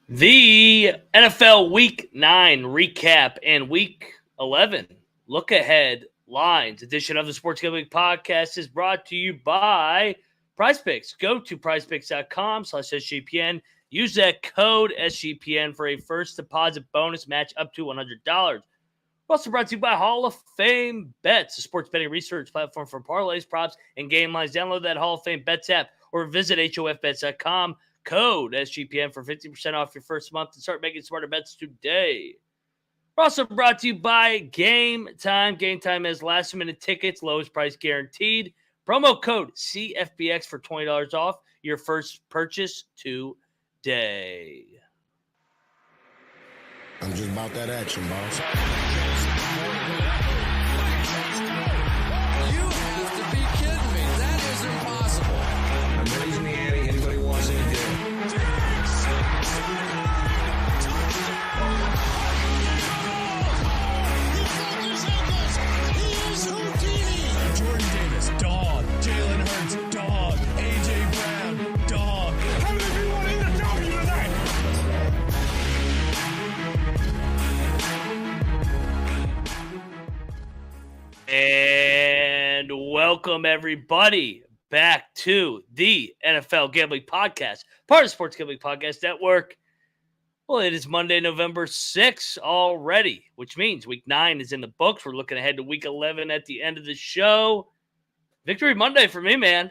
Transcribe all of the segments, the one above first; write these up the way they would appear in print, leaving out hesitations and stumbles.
The NFL Week 9 recap and Week 11 look ahead lines edition of the Sports Gambling Podcast is brought to you by PrizePicks. Go to prizepicks.com/SGPN. Use that code SGPN for a first deposit bonus match up to $100. We're also brought to you by Hall of Fame Bets, a sports betting research platform for parlays, props, and game lines. Download that Hall of Fame Bets app or visit HOFBets.com. Code SGPN for 50% off your first month and start making smarter bets today. We're also brought to you by Game Time. Game Time has last-minute tickets, lowest price guaranteed. Promo code CFBX for $20 off your first purchase today. I'm just about that action, boss. You have to be kidding me. That is impossible. I'm raising the ante. Anybody wants any deal? Jordan Davis, dog. Jalen Hurts, dog. A.J. Brown, dog. How many people want in the W tonight? And welcome, everybody, back to the NFL Gambling Podcast, part of the Sports Gambling Podcast Network. Well, it is Monday, November 6th already, which means Week 9 is in the books. We're looking ahead to Week 11 at the end of the show. Victory Monday for me, man.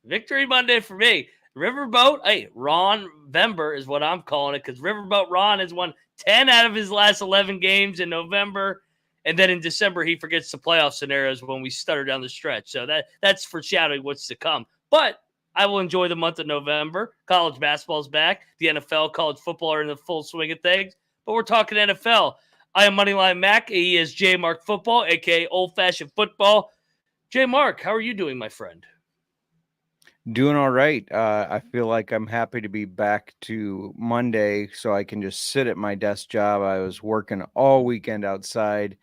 Victory Monday for me. Riverboat, hey, Ron Vember is what I'm calling it, because Riverboat Ron has won 10 out of his last 11 games in November. And then in December, he forgets the playoff scenarios when we stutter down the stretch. So that's foreshadowing what's to come. But I will enjoy the month of November. College basketball's back. The NFL, college football are in the full swing of things. But we're talking NFL. I am Moneyline Mac. He is JMark Football, a.k.a. Old-Fashioned Football. JMark, how are you doing, my friend? Doing all right. I feel like I'm happy to be back to Monday so I can just sit at my desk job. I was working all weekend outside.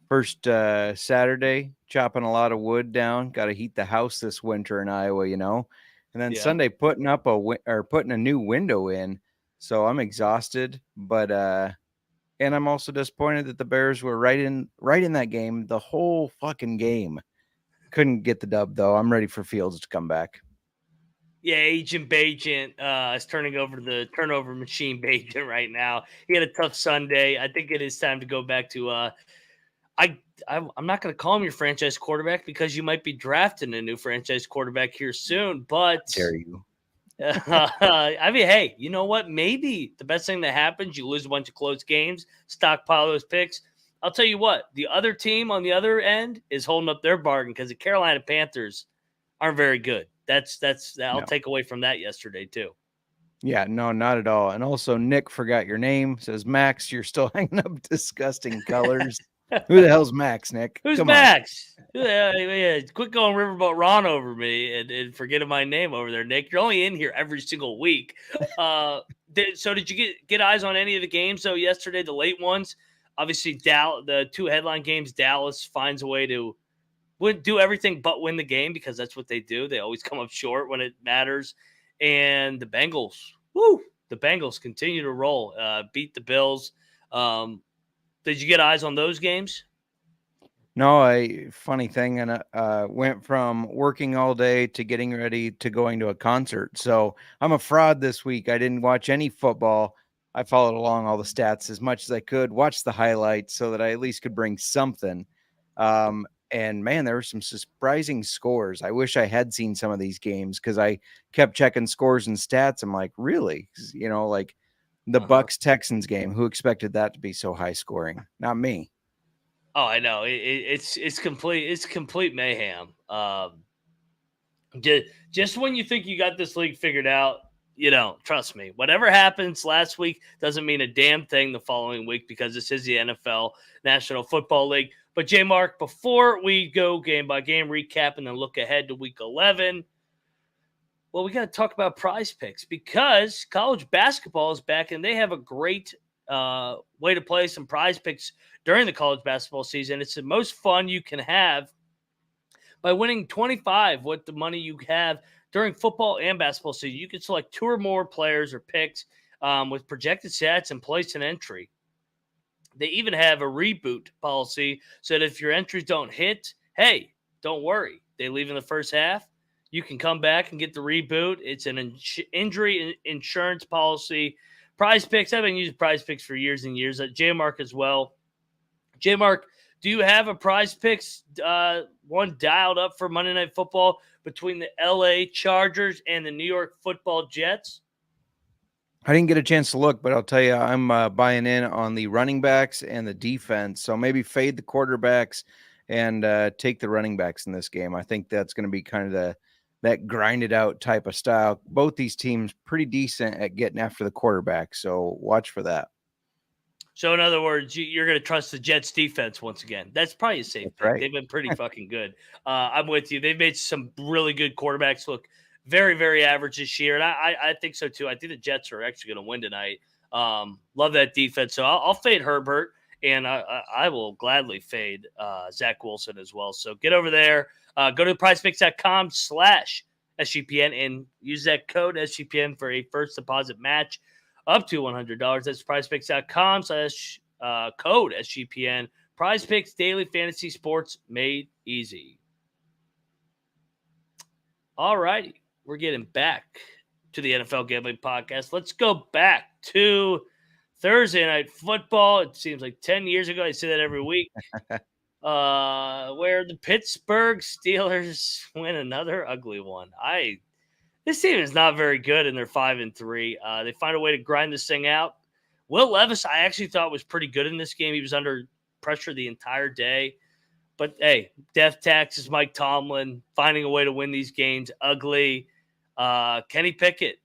First Saturday, chopping a lot of wood down. Got to heat the house this winter in Iowa, you know. And then Sunday putting a new window in. So I'm exhausted, but and I'm also disappointed that the Bears were right in that game the whole fucking game. Couldn't get the dub though. I'm ready for Fields to come back. Yeah, Agent Bajent is turning over to the turnover machine Bajent right now. He had a tough Sunday. I think it is time to go back to I'm not going to call him your franchise quarterback because you might be drafting a new franchise quarterback here soon. But dare you? I mean, hey, you know what? Maybe the best thing that happens, you lose a bunch of close games, stockpile those picks. I'll tell you what, the other team on the other end is holding up their bargain because the Carolina Panthers aren't very good. I'll take away from that yesterday too. Yeah, no, not at all. And also, Nick forgot your name. Says Max, you're still hanging up disgusting colors. Who the hell's Max, Nick? Who's Come Max? Yeah, quit going Riverboat Ron over me and forgetting my name over there, Nick. You're only in here every single week. Did you get eyes on any of the games, though, yesterday, the late ones? Obviously, the two headline games, Dallas finds a way to do everything but win the game because that's what they do. They always come up short when it matters. And the Bengals, the Bengals continue to roll, beat the Bills. Did you get eyes on those games? No, funny thing, and went from working all day to getting ready to going to a concert. So I'm a fraud this week. I didn't watch any football. I followed along all the stats as much as I could, watched the highlights so that I at least could bring something. And man, there were some surprising scores. I wish I had seen some of these games because I kept checking scores and stats. I'm like, really? Like the Bucks Texans game. Who expected that to be so high scoring? Not me. Oh, I know. It's complete mayhem. Just when you think you got this league figured out, trust me, whatever happens last week doesn't mean a damn thing the following week because this is the NFL National Football League. But JMark, before we go game by game recap and then look ahead to week 11, well, we got to talk about Prize Picks because college basketball is back and they have a great way to play some Prize Picks during the college basketball season. It's the most fun you can have by winning 25 with the money you have during football and basketball season. You can select 2 or more players or picks with projected stats and place an entry. They even have a reboot policy so that if your entries don't hit, hey, don't worry. They leave in the first half. You can come back and get the reboot. It's an injury insurance policy. Prize Picks, I've been using Prize Picks for years and years. At JMark as well. JMark, do you have a Prize Picks one dialed up for Monday Night Football between the LA Chargers and the New York Football Jets? I didn't get a chance to look, but I'll tell you, I'm buying in on the running backs and the defense. So maybe fade the quarterbacks and take the running backs in this game. I think that's going to be kind of that grinded out type of style. Both these teams pretty decent at getting after the quarterback. So watch for that. So in other words, you're going to trust the Jets defense once again. That's probably a safe pick. Right. They've been pretty fucking good. I'm with you. They've made some really good quarterbacks look very, very average this year. And I think so too. I think the Jets are actually going to win tonight. Love that defense. So I'll fade Herbert and I will gladly fade Zach Wilson as well. So get over there, go to prizepicks.com/SGPN and use that code SGPN for a first deposit match up to $100. That's prizepicks.com/code SGPN. Prize Picks, daily fantasy sports made easy. All righty. We're getting back to the NFL Gambling Podcast. Let's go back to Thursday Night Football. It seems like 10 years ago. I say that every week. Where the Pittsburgh Steelers win another ugly one. This team is not very good, and they're 5-3. They find a way to grind this thing out. Will Levis, I actually thought was pretty good in this game. He was under pressure the entire day. But, hey, death tax is Mike Tomlin finding a way to win these games. Ugly. Kenny Pickett,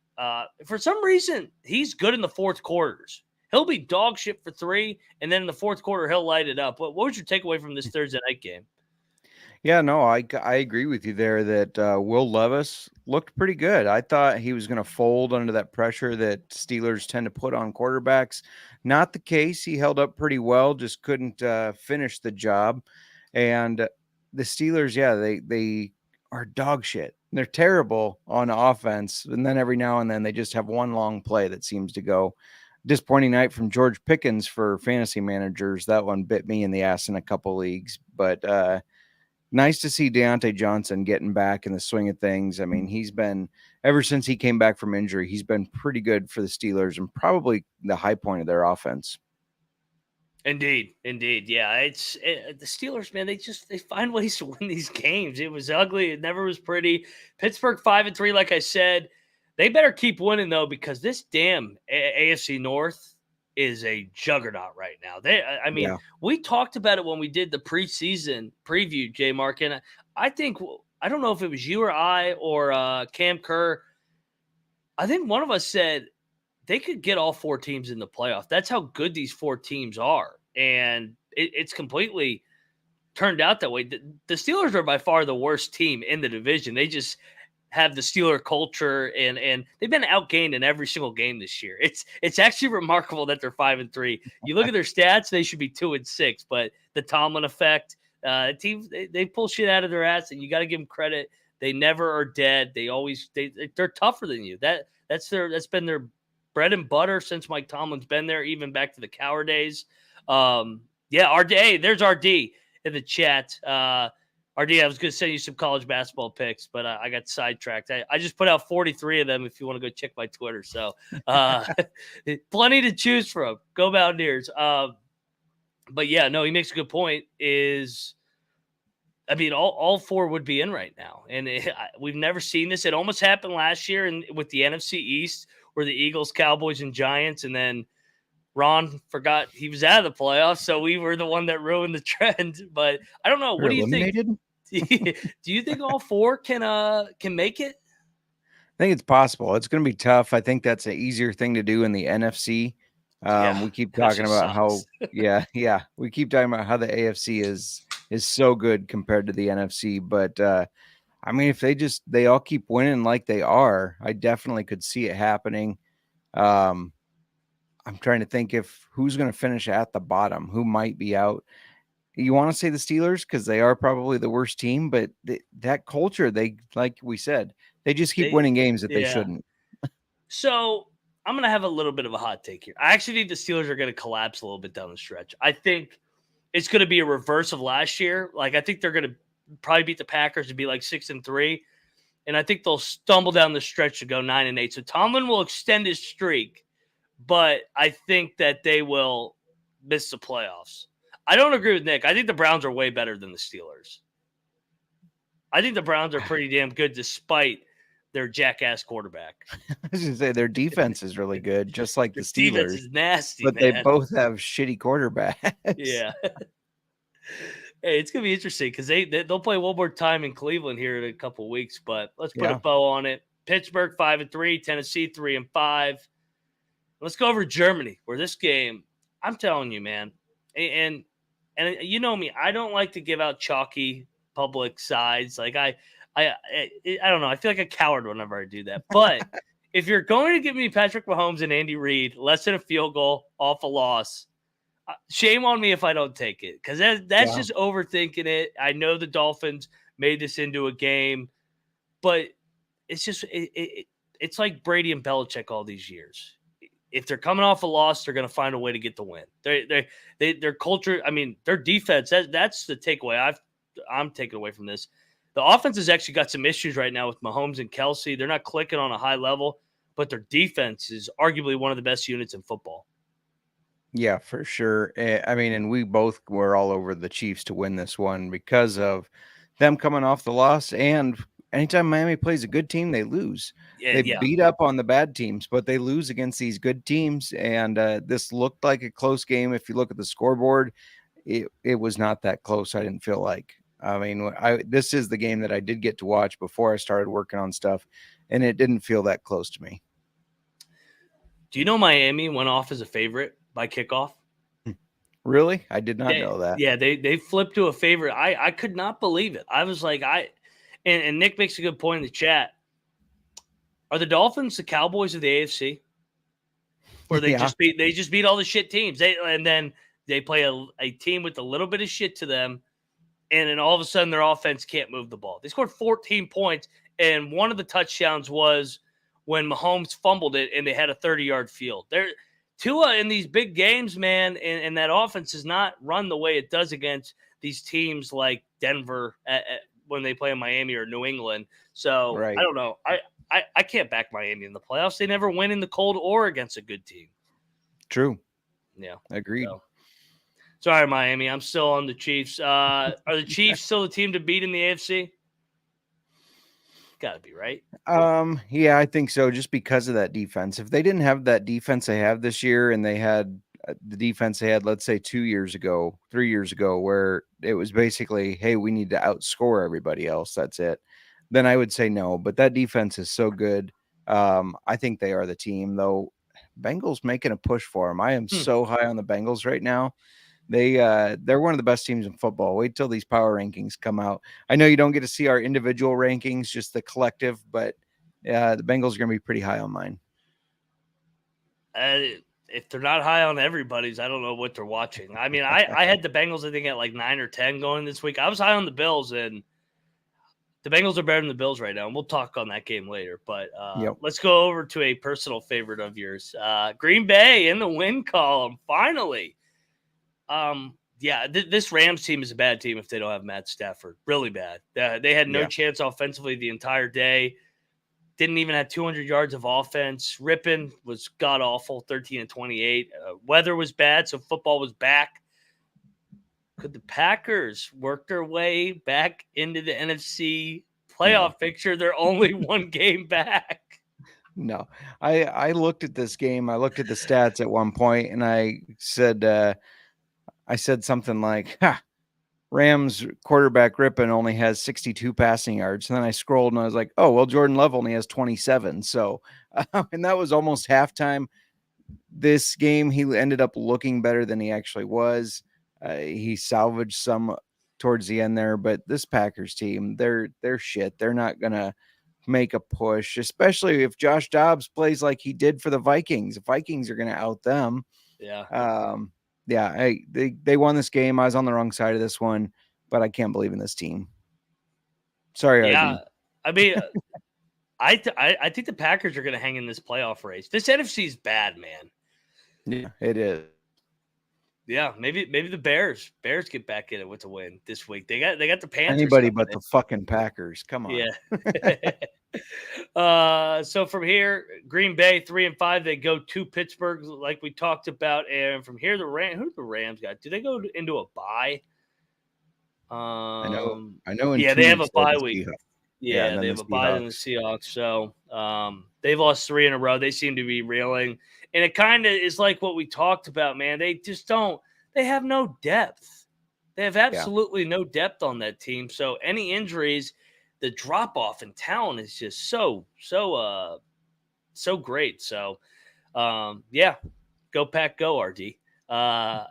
for some reason, he's good in the fourth quarters. He'll be dog shit for 3, and then in the fourth quarter, he'll light it up. What was your takeaway from this Thursday night game? Yeah, no, I agree with you there that Will Levis looked pretty good. I thought he was going to fold under that pressure that Steelers tend to put on quarterbacks. Not the case. He held up pretty well, just couldn't finish the job. And the Steelers, yeah, they are dog shit. They're terrible on offense. And then every now and then they just have one long play that seems to go. Disappointing night from George Pickens for fantasy managers. That one bit me in the ass in a couple leagues. But nice to see Deontay Johnson getting back in the swing of things. I mean, he's been, ever since he came back from injury, he's been pretty good for the Steelers and probably the high point of their offense. Indeed. Yeah, the Steelers, man. They find ways to win these games. It was ugly. It never was pretty. Pittsburgh 5-3, like I said. They better keep winning though, because this damn AFC North is a juggernaut right now. We talked about it when we did the preseason preview, JMark, and I don't know if it was you or I or Cam Kerr. I think one of us said they could get all 4 teams in the playoff. That's how good these 4 teams are. And it's completely turned out that way. The Steelers are by far the worst team in the division. They just have the Steeler culture and they've been outgained in every single game this year. It's actually remarkable that they're 5-3. You look at their stats, they should be 2-6, but the Tomlin effect, teams, they pull shit out of their ass and you got to give them credit. They never are dead. They're tougher than you. That's been their bread and butter since Mike Tomlin's been there, even back to the Cowher days. RD, there's RD in the chat. RD, I was going to send you some college basketball picks, but I got sidetracked. I just put out 43 of them if you want to go check my Twitter. So plenty to choose from. Go Mountaineers. But yeah, no, he makes a good point. All four would be in right now. And we've never seen this. It almost happened last year with the NFC East, where the Eagles, Cowboys, and Giants, and then Ron forgot he was out of the playoffs, so we were the one that ruined the trend. But I don't know. We're What do you eliminated? think? Do you think all four can make it? I think it's possible. It's going to be tough. I think that's an easier thing to do in the NFC. We keep talking NFC about how, sucks. yeah, we keep talking about how the AFC is so good compared to the NFC. But I mean, if they all keep winning like they are, I definitely could see it happening. I'm trying to think who's going to finish at the bottom, who might be out. You want to say the Steelers because they are probably the worst team, but that culture, like we said, they just keep winning games that they shouldn't. So I'm going to have a little bit of a hot take here. I actually think the Steelers are going to collapse a little bit down the stretch. I think it's going to be a reverse of last year. Like, I think they're going to probably beat the Packers and be like 6-3. And I think they'll stumble down the stretch to go 9-8. So Tomlin will extend his streak, but I think that they will miss the playoffs. I don't agree with Nick. I think the Browns are way better than the Steelers. I think the Browns are pretty damn good despite their jackass quarterback. I was going to say their defense is really good, just like the Steelers. Defense is nasty, but man. They both have shitty quarterbacks. Yeah. Hey, it's gonna be interesting because they'll play one more time in Cleveland here in a couple weeks. But let's put a bow on it. Pittsburgh 5-3, Tennessee 3-5. Let's go over Germany, where this game, I'm telling you, man, and you know me, I don't like to give out chalky public sides. Like I don't know. I feel like a coward whenever I do that. But if you're going to give me Patrick Mahomes and Andy Reid, less than a field goal off a loss, shame on me if I don't take it, because that's just overthinking it. I know the Dolphins made this into a game, but it's just it's like Brady and Belichick all these years. If they're coming off a loss, they're going to find a way to get the win. Their culture, I mean, their defense. That's the takeaway I'm taking away from this. The offense has actually got some issues right now with Mahomes and Kelsey. They're not clicking on a high level, but their defense is arguably one of the best units in football. Yeah, for sure. I mean, and we both were all over the Chiefs to win this one because of them coming off the loss. And anytime Miami plays a good team, they lose. They beat up on the bad teams, but they lose against these good teams. And this looked like a close game. If you look at the scoreboard, it was not that close. I didn't feel like. I mean, this is the game that I did get to watch before I started working on stuff, and it didn't feel that close to me. Do you know Miami went off as a favorite by kickoff? Really? I did not know that. Yeah, they flipped to a favorite. I could not believe it. I was like, and Nick makes a good point in the chat. Are the Dolphins the Cowboys of the AFC? Or they just beat all the shit teams. And then they play a team with a little bit of shit to them, and then all of a sudden their offense can't move the ball. They scored 14 points, and one of the touchdowns was when Mahomes fumbled it and they had a 30-yard field. Tua in these big games, man, and that offense does not run the way it does against these teams like Denver when they play in Miami or New England. So I don't know. I can't back Miami in the playoffs. They never win in the cold or against a good team. True. Yeah. Agreed. Sorry, Miami. I'm still on the Chiefs. Are the Chiefs still the team to beat in the AFC? Got to be, right? Yeah, I think so, just because of that defense. If they didn't have that defense they have this year, and they had the defense they had, let's say 3 years ago, where it was basically, hey, we need to outscore everybody else, that's it, then I would say no. But that defense is so good. I think they are the team, though. Bengals making a push for them. I am so high on the Bengals right now. They're one of the best teams in football. Wait till these power rankings come out. I know you don't get to see our individual rankings, just the collective, but the Bengals are going to be pretty high on mine. If they're not high on everybody's, I don't know what they're watching. I mean, I had the Bengals, I think, at like 9 or 10 going this week. I was high on the Bills, and the Bengals are better than the Bills right now, and we'll talk on that game later. But let's go over to a personal favorite of yours. Green Bay in the win column, finally. Yeah, this Rams team is a bad team if they don't have Matt Stafford. Really bad. They had no Yeah. chance offensively the entire day. Didn't even have 200 yards of offense. Rippin was god-awful, 13-28. Weather was bad, so football was back. Could the Packers work their way back into the NFC playoff picture? They're only one game back. No, I looked at this game. I looked at the stats at one point, and I said something like, "Ha, Rams quarterback Rippon only has 62 passing yards." And then I scrolled and I was like, "Oh, well, Jordan Love only has 27." So, and that was almost halftime. This game, he ended up looking better than he actually was. He salvaged some towards the end there, but this Packers team, they're shit. They're not gonna make a push, especially if Josh Dobbs plays like he did for the Vikings. The Vikings are gonna out them. Yeah. Yeah, they won this game. I was on the wrong side of this one, but I can't believe in this team. Sorry, Yeah. RD. I mean, I think the Packers are going to hang in this playoff race. This NFC is bad, man. Yeah, it is. Yeah, maybe the Bears get back in it with a win this week. They got the Panthers. Anybody coming but in. the fucking Packers. Come on. Yeah. So from here, Green Bay 3-5. They go to Pittsburgh, like we talked about, and from here, who do the Rams got? Do they go into a bye? I know. Yeah, they have a bye week. Yeah, they have a bye in the Seahawks. Seahawks. So they've lost 3 in a row. They seem to be reeling. And it kind of is like what we talked about, man. They just don't – they have no depth. They have absolutely no depth on that team. So any injuries, the drop-off in talent is just so great. So, yeah, go Pack, go, RD.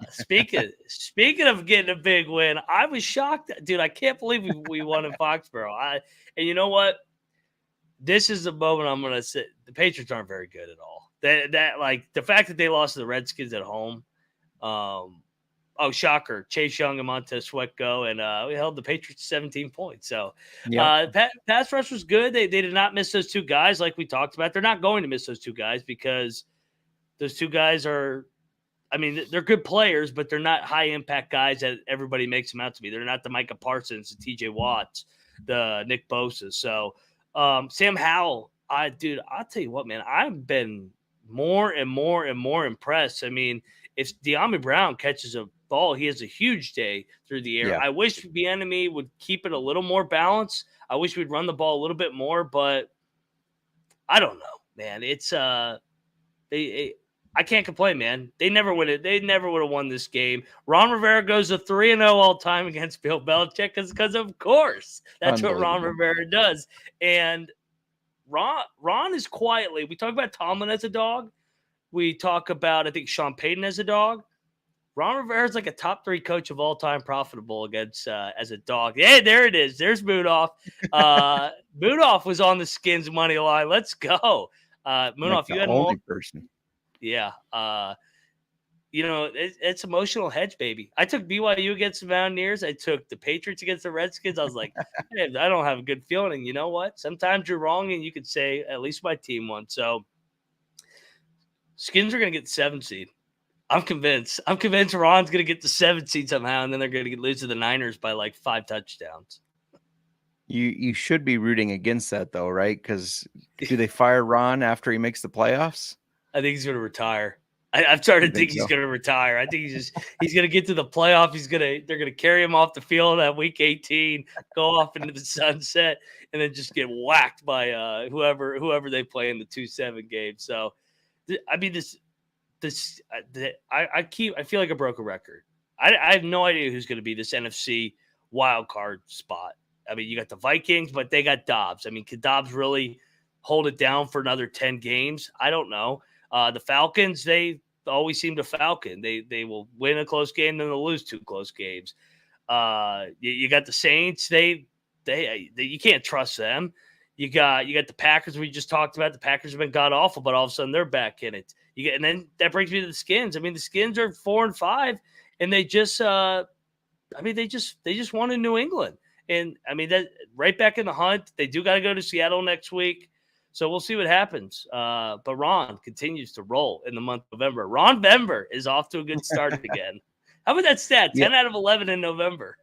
Speaking of getting a big win, I was shocked, dude. I can't believe we won in Foxborough. And you know what? This is the moment I'm gonna say the Patriots aren't very good at all. That like the fact that they lost to the Redskins at home. Shocker! Chase Young and Montez Sweat go, and we held the Patriots 17 points. So, pass rush was good. They did not miss those 2 guys like we talked about. They're not going to miss those 2 guys because those 2 guys are. I mean, they're good players, but they're not high impact guys that everybody makes them out to be. They're not the Micah Parsons, the TJ Watts, the Nick Bosa. So, Sam Howell, I'll tell you what, man, I've been more and more and more impressed. I mean, if De'Ami Brown catches a ball, he has a huge day through the air. Yeah. I wish the enemy would keep it a little more balanced. I wish we'd run the ball a little bit more, but I don't know, man. It's I can't complain, man. They never would have won this game. Ron Rivera goes to 3-0 all time against Bill Belichick because of course that's what Ron Rivera does. And Ron is quietly. We talk about Tomlin as a dog. We talk about I think Sean Payton as a dog. Ron Rivera is like a top 3 coach of all time, profitable against as a dog. Hey, there it is. There's Moodoff. Moodoff was on the Skins money line. Let's go, Moodoff. Like you had only more person. Yeah. It's emotional hedge, baby. I took BYU against the Mountaineers. I took the Patriots against the Redskins. I was like, hey, I don't have a good feeling. And you know what? Sometimes you're wrong, and you could say, at least my team won. So, Skins are going to get the 7th seed. I'm convinced. I'm convinced Ron's going to get the 7th seed somehow, and then they're going to lose to the Niners by like 5 touchdowns. You should be rooting against that, though, right? Because do they fire Ron after he makes the playoffs? I think he's going to retire. I've started to think he's going to retire. I think he's going to get to the playoff. They're going to carry him off the field at week 18, go off into the sunset, and then just get whacked by whoever they play in the 2-7 game. So, I mean, I feel like a broken record. I have no idea who's going to be this NFC wild card spot. I mean, you got the Vikings, but they got Dobbs. I mean, could Dobbs really hold it down for another 10 games? I don't know. The Falcons, they always seem to falcon. They will win a close game, then they'll lose 2 close games. You got the Saints. They you can't trust them. You got the Packers we just talked about. The Packers have been god awful, but all of a sudden they're back in it. And then that brings me to the Skins. I mean, the Skins are 4-5, and they just they just won in New England. And I mean that right back in the hunt. They do got to go to Seattle next week. So we'll see what happens. But Ron continues to roll in the month of November. Ron Vember is off to a good start again. How about that stat? Yeah. 10 out of 11 in November.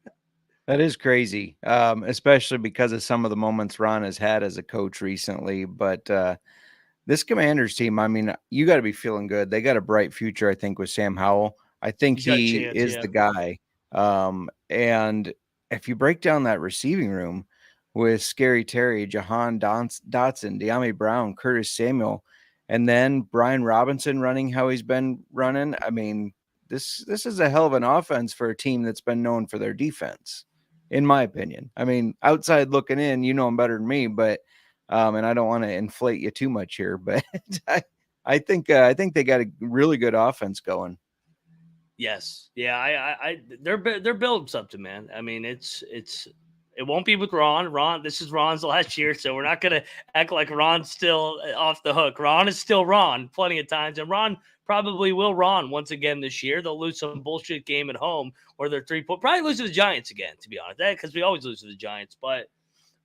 That is crazy, especially because of some of the moments Ron has had as a coach recently. But this Commanders team, I mean, you got to be feeling good. They got a bright future, I think, with Sam Howell. I think He's got a he chance, is yeah. the guy. And if you break down that receiving room with Scary Terry, Jahan Dotson, De'Ami Brown, Curtis Samuel, and then Brian Robinson running how he's been running, I mean, this is a hell of an offense for a team that's been known for their defense, in my opinion. I mean, outside looking in, you know them better than me, but and I don't want to inflate you too much here, but I think they got a really good offense going. Yes. Yeah, they're building something, man. I mean, it won't be with Ron. This is Ron's last year, so we're not gonna act like Ron's still off the hook. Ron is still Ron plenty of times, and Ron probably will Ron once again this year. They'll lose some bullshit game at home, or they're 3-point. Probably lose to the Giants again, to be honest, because we always lose to the Giants. But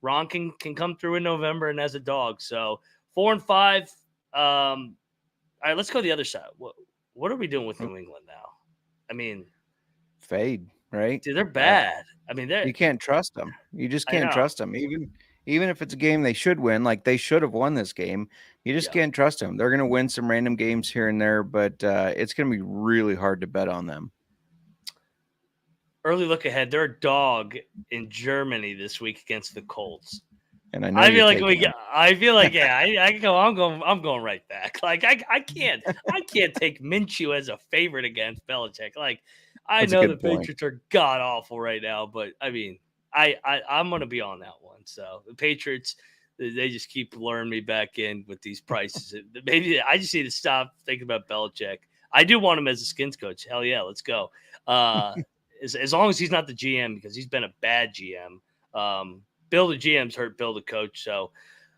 Ron can come through in November and as a dog. So 4-5. All right, let's go to the other side. What are we doing with New England now? I mean, Fade, right? dude, they're bad. I mean, You can't trust them. You just I can't know. trust them. Even if it's a game they should win, like they should have won this game, you just can't trust them. They're going to win some random games here and there, but it's going to be really hard to bet on them. Early look ahead. They're a dog in Germany this week against the Colts. And I feel like I feel like I go. I'm going right back. Like I can't take Minshew as a favorite against Belichick. Like I know the Patriots are god awful right now, but I mean I'm going to be on that one. So the Patriots, they just keep luring me back in with these prices. Maybe I just need to stop thinking about Belichick. I do want him as a skins coach. Hell yeah, let's go. As long as he's not the GM, because he's been a bad GM. Bill the GM's hurt Bill the coach. So,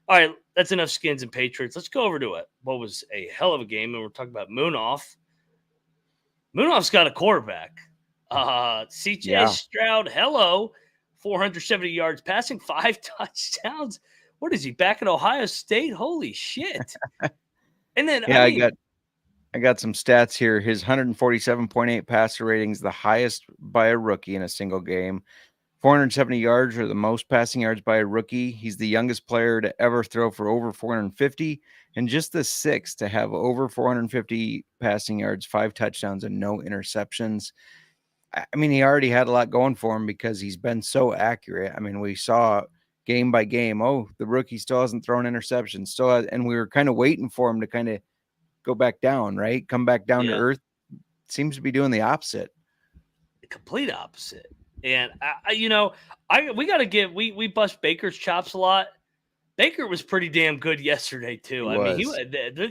all right, that's enough skins and Patriots. Let's go over to it. What was a hell of a game, and we're talking about Moonoff. Moonoff's got a quarterback. CJ Stroud, hello, 470 yards passing, 5 touchdowns. What is he, back at Ohio State? Holy shit. And then, I got some stats here. His 147.8 passer rating is the highest by a rookie in a single game. 470 yards are the most passing yards by a rookie. He's the youngest player to ever throw for over 450, and just the sixth to have over 450 passing yards, 5 touchdowns, and no interceptions. I mean, he already had a lot going for him because he's been so accurate. I mean, we saw game by game, the rookie still hasn't thrown interceptions, and we were kind of waiting for him to kind of go back down, right? Come back down to earth. Seems to be doing the opposite. The complete opposite. And we got to we bust Baker's chops a lot. Baker was pretty damn good yesterday too.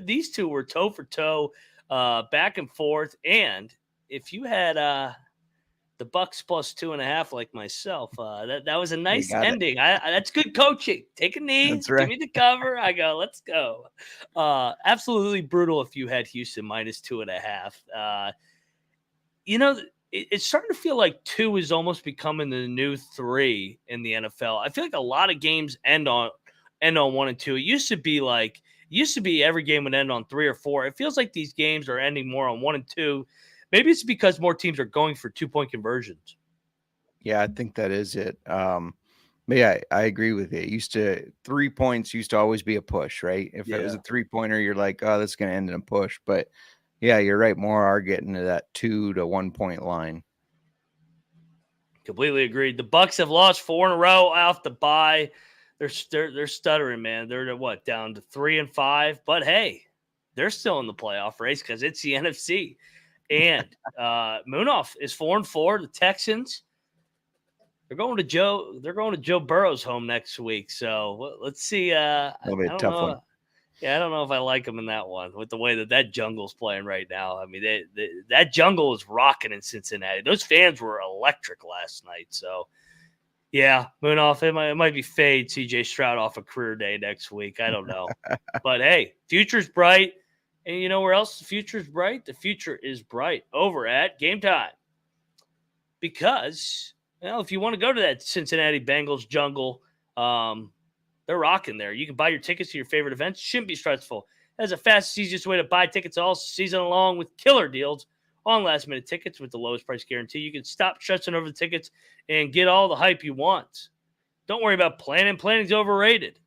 These two were toe for toe, back and forth. And if you had the Bucks plus 2.5 like myself, that was a nice ending. That's good coaching. Take a knee, right. Give me the cover. I go, let's go. Absolutely brutal if you had Houston minus 2.5. It's starting to feel like 2 is almost becoming the new 3 in the NFL. I feel like a lot of games end on 1 and 2. It used to be every game would end on 3 or 4. It feels like these games are ending more on 1 and 2. Maybe it's because more teams are going for 2-point conversions. Yeah, I think that is it. But yeah, I agree with you. 3 points used to always be a push, right? If it was a 3-pointer, you're like, oh, that's going to end in a push. But yeah, you're right. More are getting to that 2 to 1 point line. Completely agreed. The Bucks have lost 4 in a row off the bye. They're stuttering, man. They're down to 3 and 5. But hey, they're still in the playoff race because it's the NFC. And Moonoff is 4 and 4. The Texans, they're going to Joe Burrow's home next week. So let's see. That'll be a tough one. Yeah, I don't know if I like him in that one with the way that jungle's playing right now. I mean, that jungle is rocking in Cincinnati. Those fans were electric last night. So, yeah, Moonoff, it might be fade CJ Stroud off a career day next week. I don't know. But, hey, future's bright. And you know where else the future's bright? The future is bright over at Game Time. Because, if you want to go to that Cincinnati Bengals jungle, they're rocking there. You can buy your tickets to your favorite events. Shouldn't be stressful. That's the fastest, easiest way to buy tickets all season long with killer deals on last-minute tickets with the lowest price guarantee. You can stop stressing over the tickets and get all the hype you want. Don't worry about planning. Planning's overrated.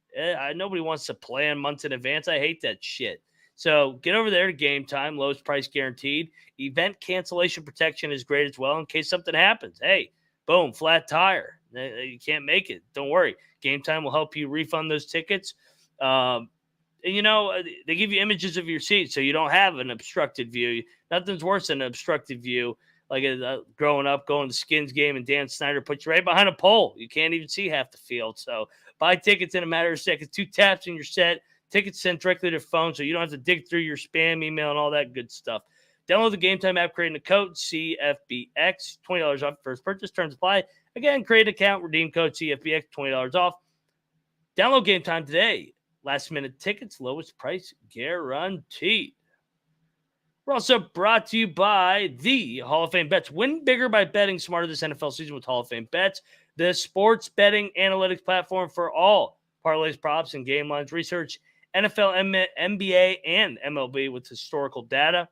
Nobody wants to plan months in advance. I hate that shit. So get over there to Game Time, lowest price guaranteed. Event cancellation protection is great as well in case something happens. Hey, boom, flat tire. You can't make it. Don't worry. Game Time will help you refund those tickets. And, they give you images of your seat so you don't have an obstructed view. Nothing's worse than an obstructed view. Like growing up, going to Skins game, and Dan Snyder puts you right behind a pole. You can't even see half the field. So buy tickets in a matter of seconds. 2 taps and you're set. Tickets sent directly to your phone, so you don't have to dig through your spam email and all that good stuff. Download the Game Time app, create a code CFBX, $20 off first purchase. Terms apply. Again, create an account, redeem code CFBX, $20 off. Download Game Time today. Last minute tickets, lowest price guaranteed. We're also brought to you by the Hall of Fame Bets. Win bigger by betting smarter this NFL season with Hall of Fame Bets, the sports betting analytics platform for all parlays, props, and game lines research. NFL, NBA, and MLB with historical data.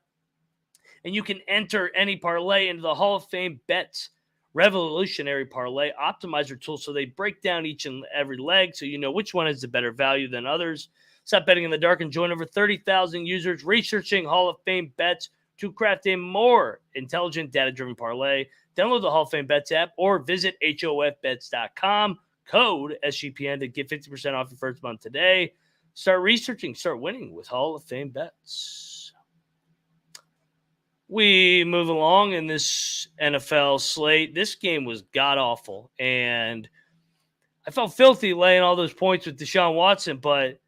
And you can enter any parlay into the Hall of Fame Bets revolutionary parlay optimizer tool, so they break down each and every leg so you know which one is the better value than others. Stop betting in the dark and join over 30,000 users researching Hall of Fame Bets to craft a more intelligent, data-driven parlay. Download the Hall of Fame Bets app or visit hofbets.com. Code SGPN to get 50% off your first month today. Start researching, start winning with Hall of Fame Bets. We move along in this NFL slate. This game was god-awful, and I felt filthy laying all those points with Deshaun Watson, but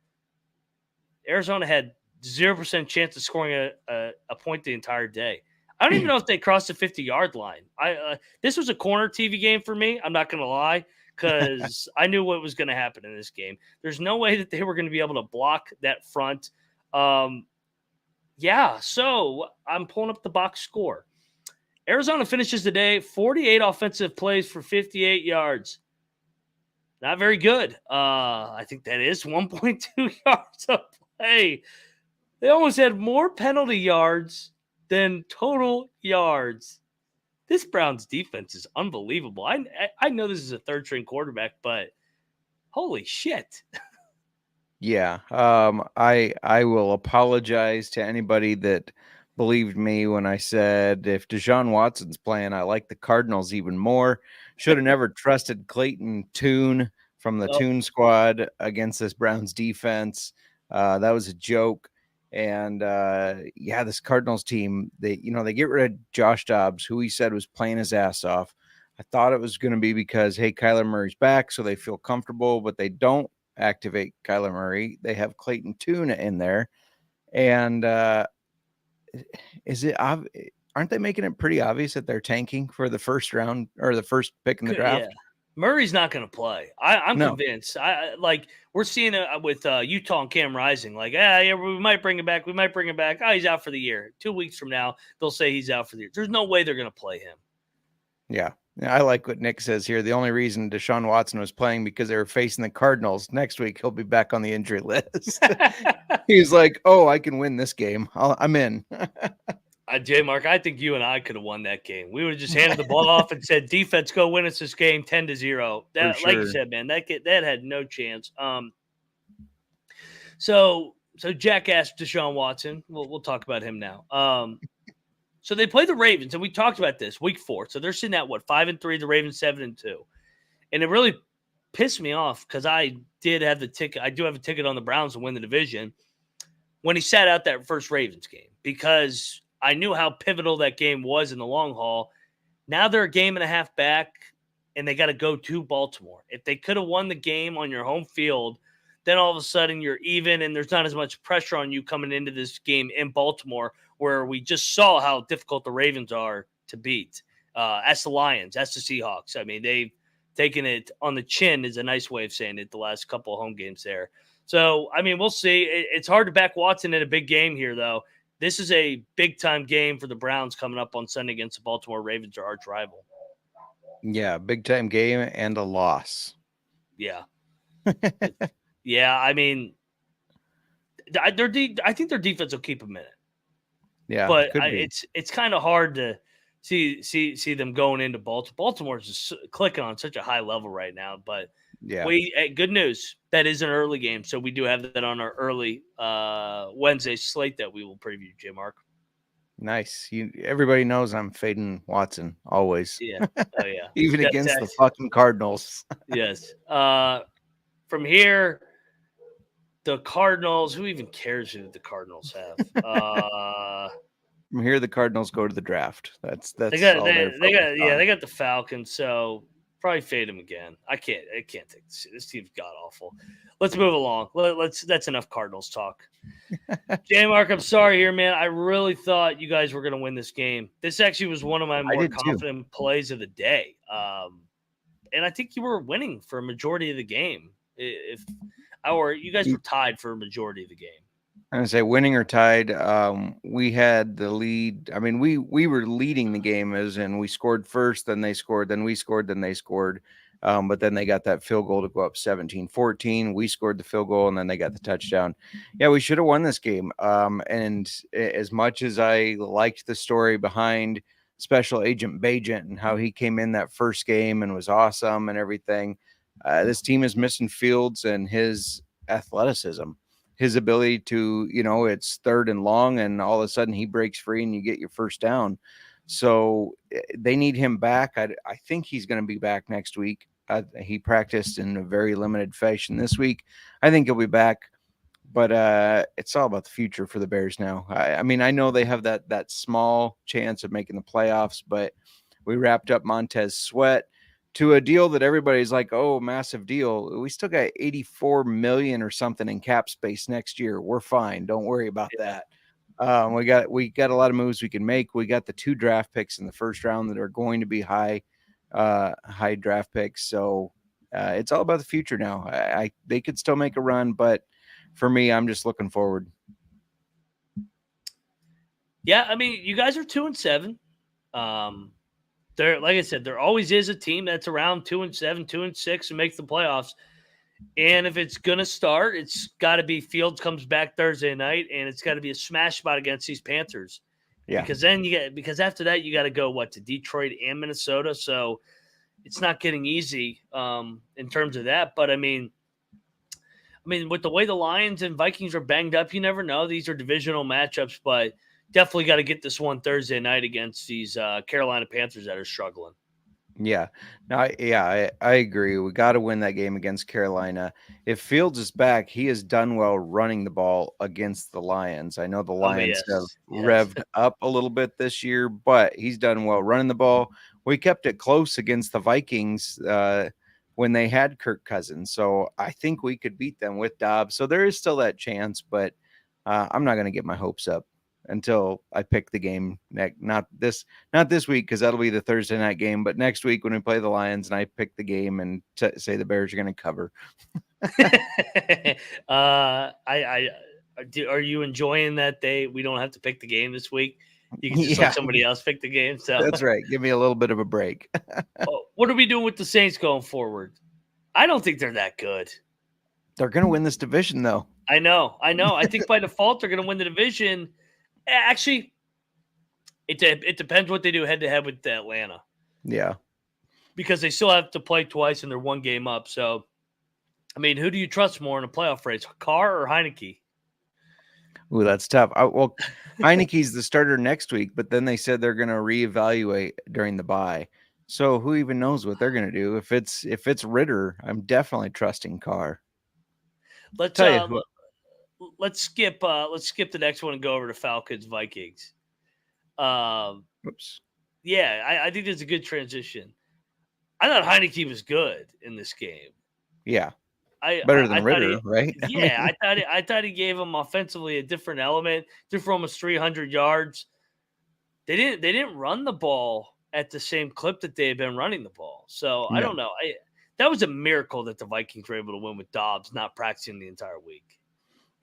Arizona had 0% chance of scoring a point the entire day. I don't even know if they crossed the 50-yard line. This was a corner TV game for me. I'm not going to lie, because I knew what was going to happen in this game. There's no way that they were going to be able to block that front. So I'm pulling up the box score. Arizona finishes the day 48 offensive plays for 58 yards. Not very good. I think that is 1.2 yards a play. They almost had more penalty yards than total yards. This Browns defense is unbelievable. I know this is a third-string quarterback, but holy shit. Yeah. I will apologize to anybody that believed me when I said if Deshaun Watson's playing, I like the Cardinals even more. Should have never trusted Clayton Tune from the Tune squad against this Browns defense. That was a joke. And this Cardinals team, they get rid of Josh Dobbs, who he said was playing his ass off. I thought it was going to be because, hey, Kyler Murray's back, so they feel comfortable, but they don't activate Kyler Murray. They have Clayton Tune in there. And aren't they making it pretty obvious that they're tanking for the first round or the first pick in the draft? Yeah. Murray's not going to play. I'm convinced. We're seeing it with Utah and Cam Rising. We might bring him back. We might bring him back. Oh, he's out for the year. 2 weeks from now, they'll say he's out for the year. There's no way they're going to play him. Yeah. I like what Nick says here. The only reason Deshaun Watson was playing because they were facing the Cardinals. Next week, he'll be back on the injury list. He's like, oh, I can win this game. I'm in. JMark, I think you and I could have won that game. We would have just handed the ball off and said, defense, go win us this game 10-0. That, sure. Like you said, man, that had no chance. So jackass Deshaun Watson. We'll talk about him now. So they play the Ravens, and we talked about this week 4. So they're sitting at 5-3, the Ravens 7-2, and it really pissed me off because I did have the ticket. I do have a ticket on the Browns to win the division when he sat out that first Ravens game because I knew how pivotal that game was in the long haul. Now they're a game and a half back, and they got to go to Baltimore. If they could have won the game on your home field, then all of a sudden you're even, and there's not as much pressure on you coming into this game in Baltimore, where we just saw how difficult the Ravens are to beat. That's the Lions. That's the Seahawks. I mean, they've taken it on the chin is a nice way of saying it the last couple of home games there. So, I mean, we'll see. It's hard to back Watson in a big game here, though. This is a big-time game for the Browns coming up on Sunday against the Baltimore Ravens, our arch rival. Yeah, big-time game and a loss. Yeah. Yeah, I mean, I think their defense will keep them in it. Yeah, but could be. it's kind of hard to see them going into Baltimore. Baltimore's just clicking on such a high level right now. But Yeah. good news, that is an early game, so we do have that on our early Wednesday slate that we will preview. JMark. Nice. Everybody knows I'm fading Watson always, Yeah. Oh yeah. even against the That's fucking Cardinals. yes. From here, the Cardinals. Who even cares who the Cardinals have? From here, the Cardinals go to the draft. That's They got all they're focused on. they got the Falcons, so probably fade them again. I can't take this team's god awful. Let's move along. That's enough Cardinals talk. JMark, I'm sorry here, man. I really thought you guys were going to win this game. This actually was one of my more did too. confident plays of the day. And I think you were winning for a majority of the game. Or you guys were tied for a majority of the game. I'm gonna say winning or tied. We had the lead. I mean, we were leading the game, as in we scored first, then they scored, then we scored, then they scored. But then they got that field goal to go up 17-14. We scored the field goal, and then they got the touchdown. Yeah, we should have won this game. And as much as I liked the story behind Special Agent Bajent and how he came in that first game and was awesome and everything, this team is missing Fields and his athleticism. His ability to, it's 3rd and long, and all of a sudden he breaks free and you get your first down. So they need him back. I think he's going to be back next week. He practiced in a very limited fashion this week. I think he'll be back, but it's all about the future for the Bears now. I mean, I know they have that small chance of making the playoffs, but we wrapped up Montez Sweat to a deal that everybody's like, oh, massive deal. We still got 84 million or something in cap space next year. We're fine. Don't worry about that. We got a lot of moves we can make. We got the 2 draft picks in the first round that are going to be high draft picks. So it's all about the future now. They could still make a run, but for me, I'm just looking forward. Yeah, I mean, you guys are 2-7. Like I said, there always is a team that's around 2-7, 2-6, and makes the playoffs. And if it's gonna start, it's got to be Fields comes back Thursday night, and it's got to be a smash spot against these Panthers. Yeah, because after that you got to go to Detroit and Minnesota, so it's not getting easy in terms of that. But I mean, with the way the Lions and Vikings are banged up, you never know. These are divisional matchups, but definitely got to get this one Thursday night against these Carolina Panthers that are struggling. Yeah. No, I agree. We got to win that game against Carolina. If Fields is back, he has done well running the ball against the Lions. I know the Lions have revved up a little bit this year, but he's done well running the ball. We kept it close against the Vikings when they had Kirk Cousins. So I think we could beat them with Dobbs. So there is still that chance, but I'm not going to get my hopes up until I pick the game not this week, because that'll be the Thursday night game, but next week when we play the Lions and I pick the game and say the Bears are going to cover. Are you enjoying that we don't have to pick the game this week? You can just let somebody else pick the game. So that's right. Give me a little bit of a break. What are we doing with the Saints going forward? I don't think they're that good. They're going to win this division, though. I know. I think by default they're going to win the division. Actually, it depends what they do head-to-head with Atlanta. Yeah. Because they still have to play twice and they're 1 game up. So, I mean, who do you trust more in a playoff race, Carr or Heineke? Ooh, that's tough. Well, Heineke's the starter next week, but then they said they're going to reevaluate during the bye. So who even knows what they're going to do? If it's Ritter, I'm definitely trusting Carr. Let's skip the next one and go over to Falcons Vikings. Oops. Yeah, I think there's a good transition. I thought Heineke was good in this game. Yeah, better than Ritter, right? Yeah, I thought he gave him offensively a different element. Threw for almost 300 yards. They didn't run the ball at the same clip that they had been running the ball. So I don't know. That was a miracle that the Vikings were able to win with Dobbs not practicing the entire week.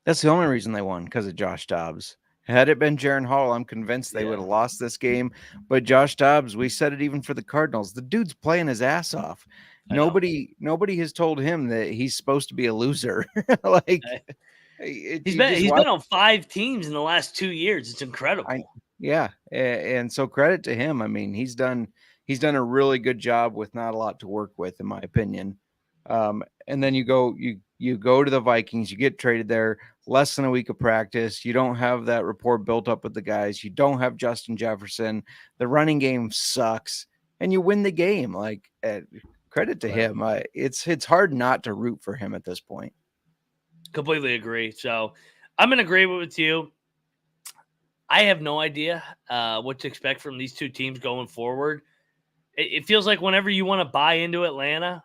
That's the only reason they won, because of Josh Dobbs. Had it been Jaron Hall, I'm convinced they would have lost this game. But Josh Dobbs, we said it even for the Cardinals. The dude's playing his ass off. Nobody has told him that he's supposed to be a loser. He's been on 5 teams in the last 2 years. It's incredible. Yeah, and so credit to him. I mean, he's done a really good job with not a lot to work with, in my opinion. And then you go to the Vikings, you get traded there, less than a week of practice. You don't have that rapport built up with the guys. You don't have Justin Jefferson. The running game sucks, and you win the game. Like, credit to Right. him. It's hard not to root for him at this point. Completely agree. So I'm in agreement with you. I have no idea what to expect from these two teams going forward. It feels like whenever you want to buy into Atlanta,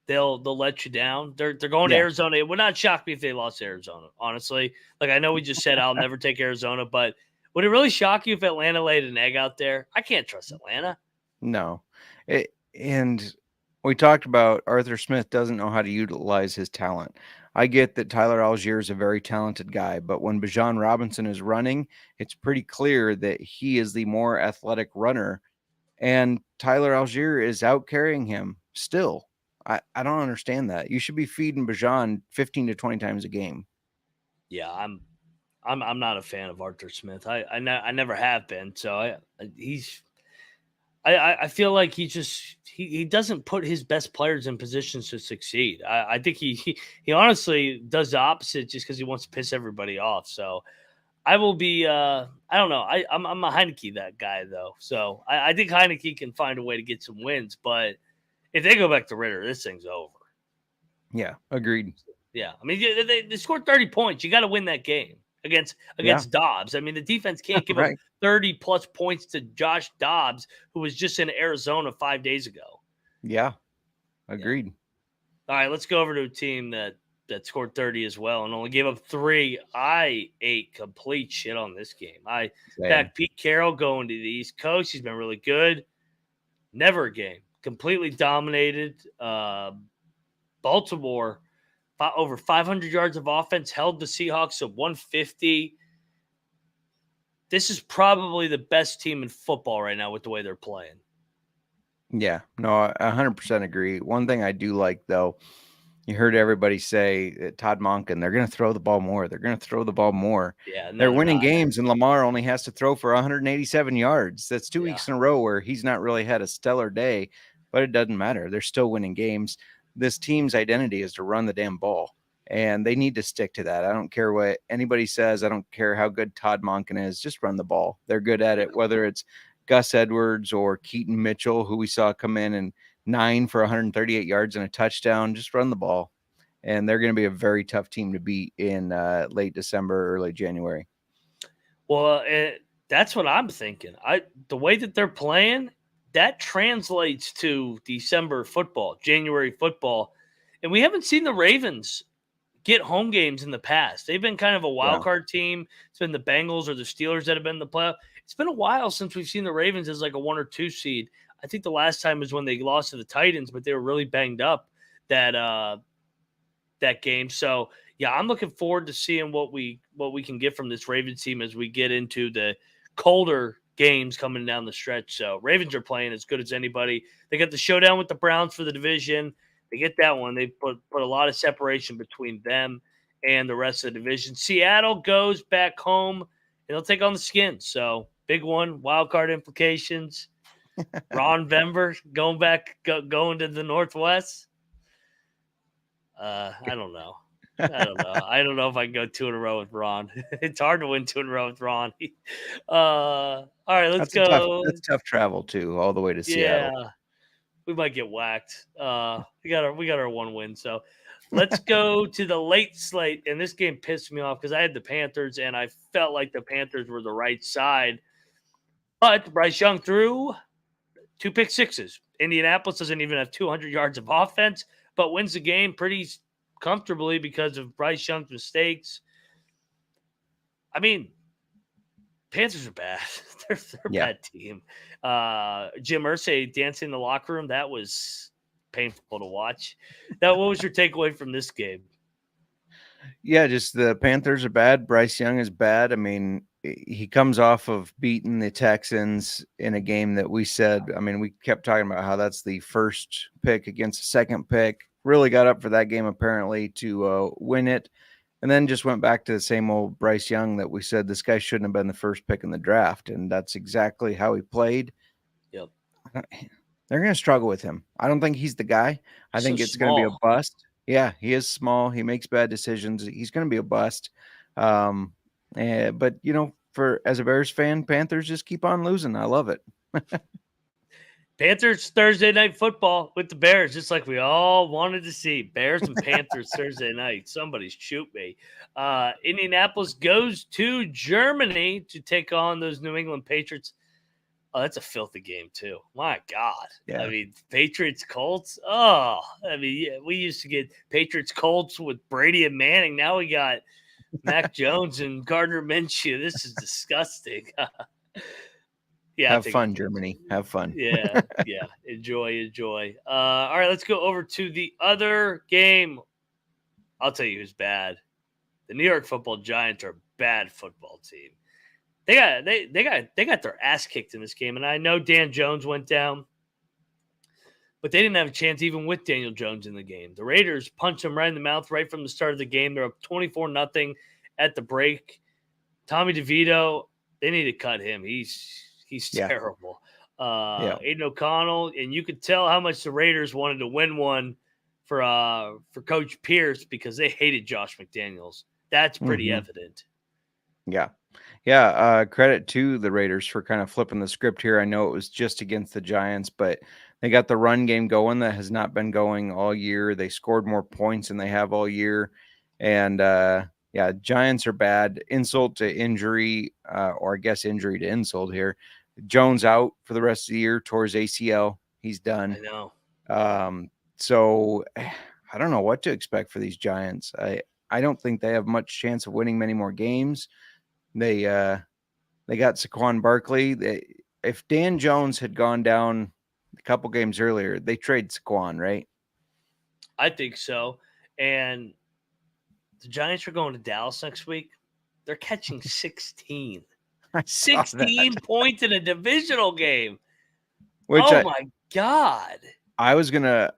they'll let you down. They're going to Yeah. Arizona. It would not shock me if they lost to Arizona, honestly. Like, I know we just said I'll never take Arizona, but would it really shock you if Atlanta laid an egg out there? I can't trust Atlanta. No. And we talked about Arthur Smith doesn't know how to utilize his talent. I get that Tyler Algier is a very talented guy, but when Bijan Robinson is running, it's pretty clear that he is the more athletic runner, and Tyler Algier is out carrying him still. I don't understand that. You should be feeding Bijan 15 to 20 times a game. Yeah, I'm not a fan of Arthur Smith. I never have been. So I feel like he doesn't put his best players in positions to succeed. I think he honestly does the opposite just because he wants to piss everybody off. So I will be I don't know. I'm a Heineke that guy though. So I think Heineke can find a way to get some wins, but if they go back to Ritter, this thing's over. Yeah, agreed. Yeah. I mean they scored 30 points. You got to win that game against Dobbs. I mean, the defense can't give up Right. 30 plus points to Josh Dobbs, who was just in Arizona 5 days ago. Yeah, agreed. All right, let's go over to a team that scored 30 as well and only gave up 3. I ate complete shit on this game. I Same. back Pete Carroll going to the East Coast. He's been really good. Never a game. Completely dominated. Baltimore, over 500 yards of offense, held the Seahawks to 150. This is probably the best team in football right now with the way they're playing. Yeah, no, I 100% agree. One thing I do like, though, you heard everybody say that Todd Monken, they're going to throw the ball more. They're going to throw the ball more. Yeah, no, They're winning not. games, and Lamar only has to throw for 187 yards. That's 2 Yeah. weeks in a row where he's not really had a stellar day, but it doesn't matter. They're still winning games. This team's identity is to run the damn ball, and they need to stick to that. I don't care what anybody says. I don't care how good Todd Monken is. Just run the ball. They're good at it, whether it's Gus Edwards or Keaton Mitchell, who we saw come in and 9 for 138 yards and a touchdown. Just run the ball. And they're going to be a very tough team to beat in late December, early January. Well, that's what I'm thinking. The way that they're playing, that translates to December football, January football. And we haven't seen the Ravens get home games in the past. They've been kind of a wild card team. It's been the Bengals or the Steelers that have been in the playoff. It's been a while since we've seen the Ravens as like a 1 or 2 seed. I think the last time was when they lost to the Titans, but they were really banged up that game. So yeah, I'm looking forward to seeing what we can get from this Ravens team as we get into the colder games coming down the stretch. So Ravens are playing as good as anybody. They got the showdown with the Browns for the division. They get that one. They put a lot of separation between them and the rest of the division. Seattle goes back home and they'll take on the Skins. So big one, wild card implications. Ron Denver going to the Northwest. I don't know. I don't know if I can go 2 in a row with Ron. It's hard to win 2 in a row with Ron. All right, let's go. That's tough travel too, all the way to Seattle. Yeah, we might get whacked. We got our 1 win. So let's go to the late slate. And this game pissed me off because I had the Panthers and I felt like the Panthers were the right side. But Bryce Young threw 2 pick sixes. Indianapolis doesn't even have 200 yards of offense, but wins the game pretty comfortably because of Bryce Young's mistakes. I mean, Panthers are bad. They're a bad team. Jim Irsay dancing in the locker room, that was painful to watch. Now, what was your takeaway from this game? Yeah, just the Panthers are bad. Bryce Young is bad. I mean, he comes off of beating the Texans in a game that we said, I mean, we kept talking about how that's the first pick against the second pick. Really got up for that game apparently to win it. And then just went back to the same old Bryce Young that we said this guy shouldn't have been the first pick in the draft. And that's exactly how he played. Yep. They're going to struggle with him. I don't think he's the guy. I So think it's going to be a small. bust. Yeah, he is small. He makes bad decisions. He's going to be a bust. But, for as a Bears fan, Panthers just keep on losing. I love it. Panthers Thursday night football with the Bears, just like we all wanted to see. Bears and Panthers Thursday night. Somebody's shoot me. Indianapolis goes to Germany to take on those New England Patriots. Oh, that's a filthy game, too. My God. Yeah. I mean, Patriots, Colts. Oh, I mean, yeah, we used to get Patriots, Colts with Brady and Manning. Now we got Mac Jones and Gardner Minshew. This is disgusting. Yeah. Have fun, Germany. Have fun. Yeah. Enjoy. All right, let's go over to the other game. I'll tell you who's bad. The New York Football Giants are a bad football team. They got their ass kicked in this game, and I know Dan Jones went down, but they didn't have a chance even with Daniel Jones in the game. The Raiders punched him right in the mouth right from the start of the game. They're up 24-0 at the break. Tommy DeVito, they need to cut him. He's terrible. Aiden O'Connell, and you could tell how much the Raiders wanted to win one for Coach Pierce because they hated Josh McDaniels. That's pretty evident. Yeah. Credit to the Raiders for kind of flipping the script here. I know it was just against the Giants, but they got the run game going that has not been going all year. They scored more points than they have all year. And Giants are bad. Insult to injury, or I guess injury to insult here. Jones out for the rest of the year, tore his ACL. He's done. I know. So I don't know what to expect for these Giants. I don't think they have much chance of winning many more games. They got Saquon Barkley. If Dan Jones had gone down a couple games earlier, they trade Saquon, right? I think so. And the Giants are going to Dallas next week. They're catching 16. 16 points in a divisional game. My God. I was gonna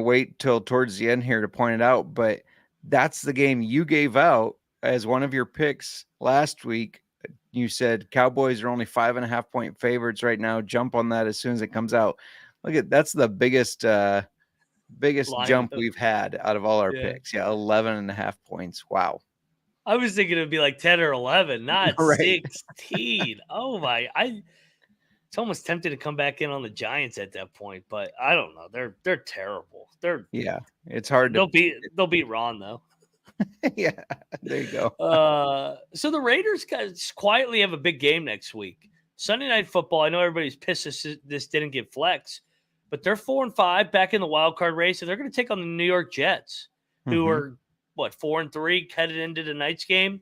wait till towards the end here to point it out, but that's the game you gave out as one of your picks last week. You said Cowboys are only 5.5 point favorites right now. Jump on that as soon as it comes out. That's the biggest jump we've had out of all our picks. 11.5 points. Wow. I was thinking it'd be like 10 or 11, not 16. Oh my! It's almost tempted to come back in on the Giants at that point, but I don't know. They're terrible. It's hard. They'll beat Ron though. Yeah, there you go. So the Raiders guys quietly have a big game next week. Sunday Night Football. I know everybody's pissed this didn't get flex, but they're 4-5 back in the wild card race, and they're going to take on the New York Jets, who are 4-3 headed into tonight's game.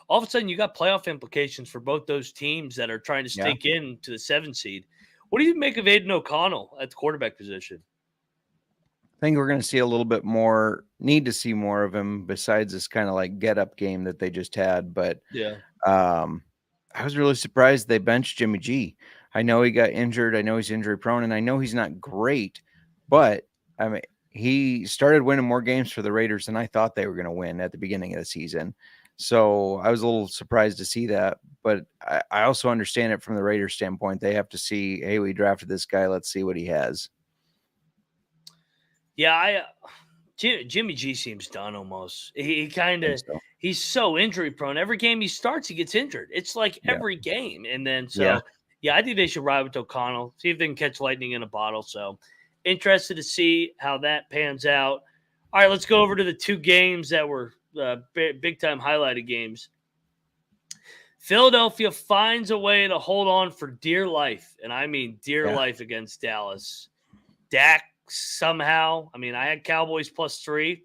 All of a sudden, you got playoff implications for both those teams that are trying to stake in to the 7 seed. What do you make of Aiden O'Connell at the quarterback position? I think we're going to see a little bit more, need to see more of him besides this kind of like get up game that they just had. But I was really surprised they benched Jimmy G. I know he got injured. I know he's injury prone, and I know he's not great, but I mean, he started winning more games for the Raiders than I thought they were going to win at the beginning of the season. So I was a little surprised to see that, but I also understand it from the Raiders standpoint. They have to see, hey, we drafted this guy. Let's see what he has. Yeah, Jimmy G seems done almost. He kind of he's so injury prone. Every game he starts, he gets injured. It's like every game. And then I think they should ride with O'Connell, see if they can catch lightning in a bottle. So interested to see how that pans out. All right, let's go over to the two games that were big time highlighted games. Philadelphia finds a way to hold on for dear life, and I mean dear life against Dallas. Dak somehow, I mean, I had Cowboys +3.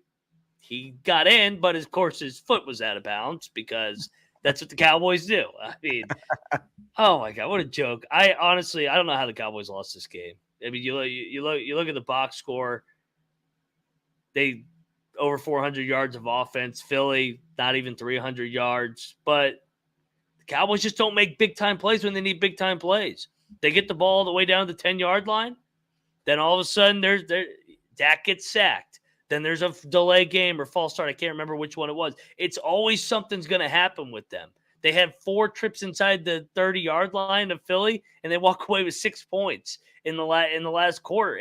He got in, but of course his foot was out of bounds because that's what the Cowboys do. I mean, oh my God, what a joke! I don't know how the Cowboys lost this game. I mean, you look at the box score. They over 400 yards of offense. Philly, not even 300 yards. But the Cowboys just don't make big-time plays when they need big-time plays. They get the ball all the way down to the 10-yard line. Then all of a sudden, Dak gets sacked. Then there's a delay game or false start. I can't remember which one it was. It's always something's going to happen with them. They had 4 trips inside the 30-yard line of Philly, and they walk away with 6 points in the last quarter.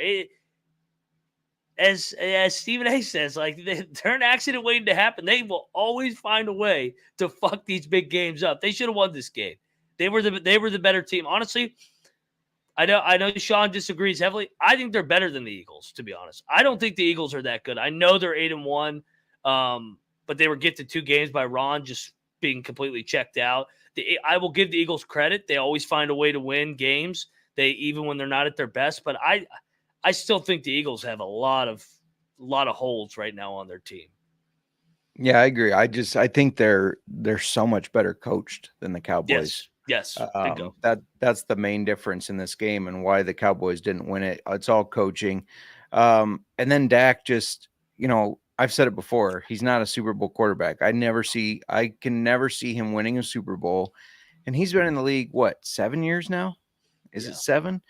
As Stephen A says, like, they're an accident waiting to happen. They will always find a way to fuck these big games up. They should have won this game. They were the better team. Honestly, I know Sean disagrees heavily. I think they're better than the Eagles, to be honest. I don't think the Eagles are that good. I know they're 8-1, but they were gifted 2 games by Ron just being completely checked out. I will give the Eagles credit. They always find a way to win games. Even when they're not at their best, but I still think the Eagles have a lot of holes right now on their team. Yeah, I agree. I think they're so much better coached than the Cowboys. Yes. Bingo. That's the main difference in this game and why the Cowboys didn't win it. It's all coaching. And then Dak just, I've said it before, he's not a Super Bowl quarterback. I can never see him winning a Super Bowl. And he's been in the league, 7 years now? Is it 7?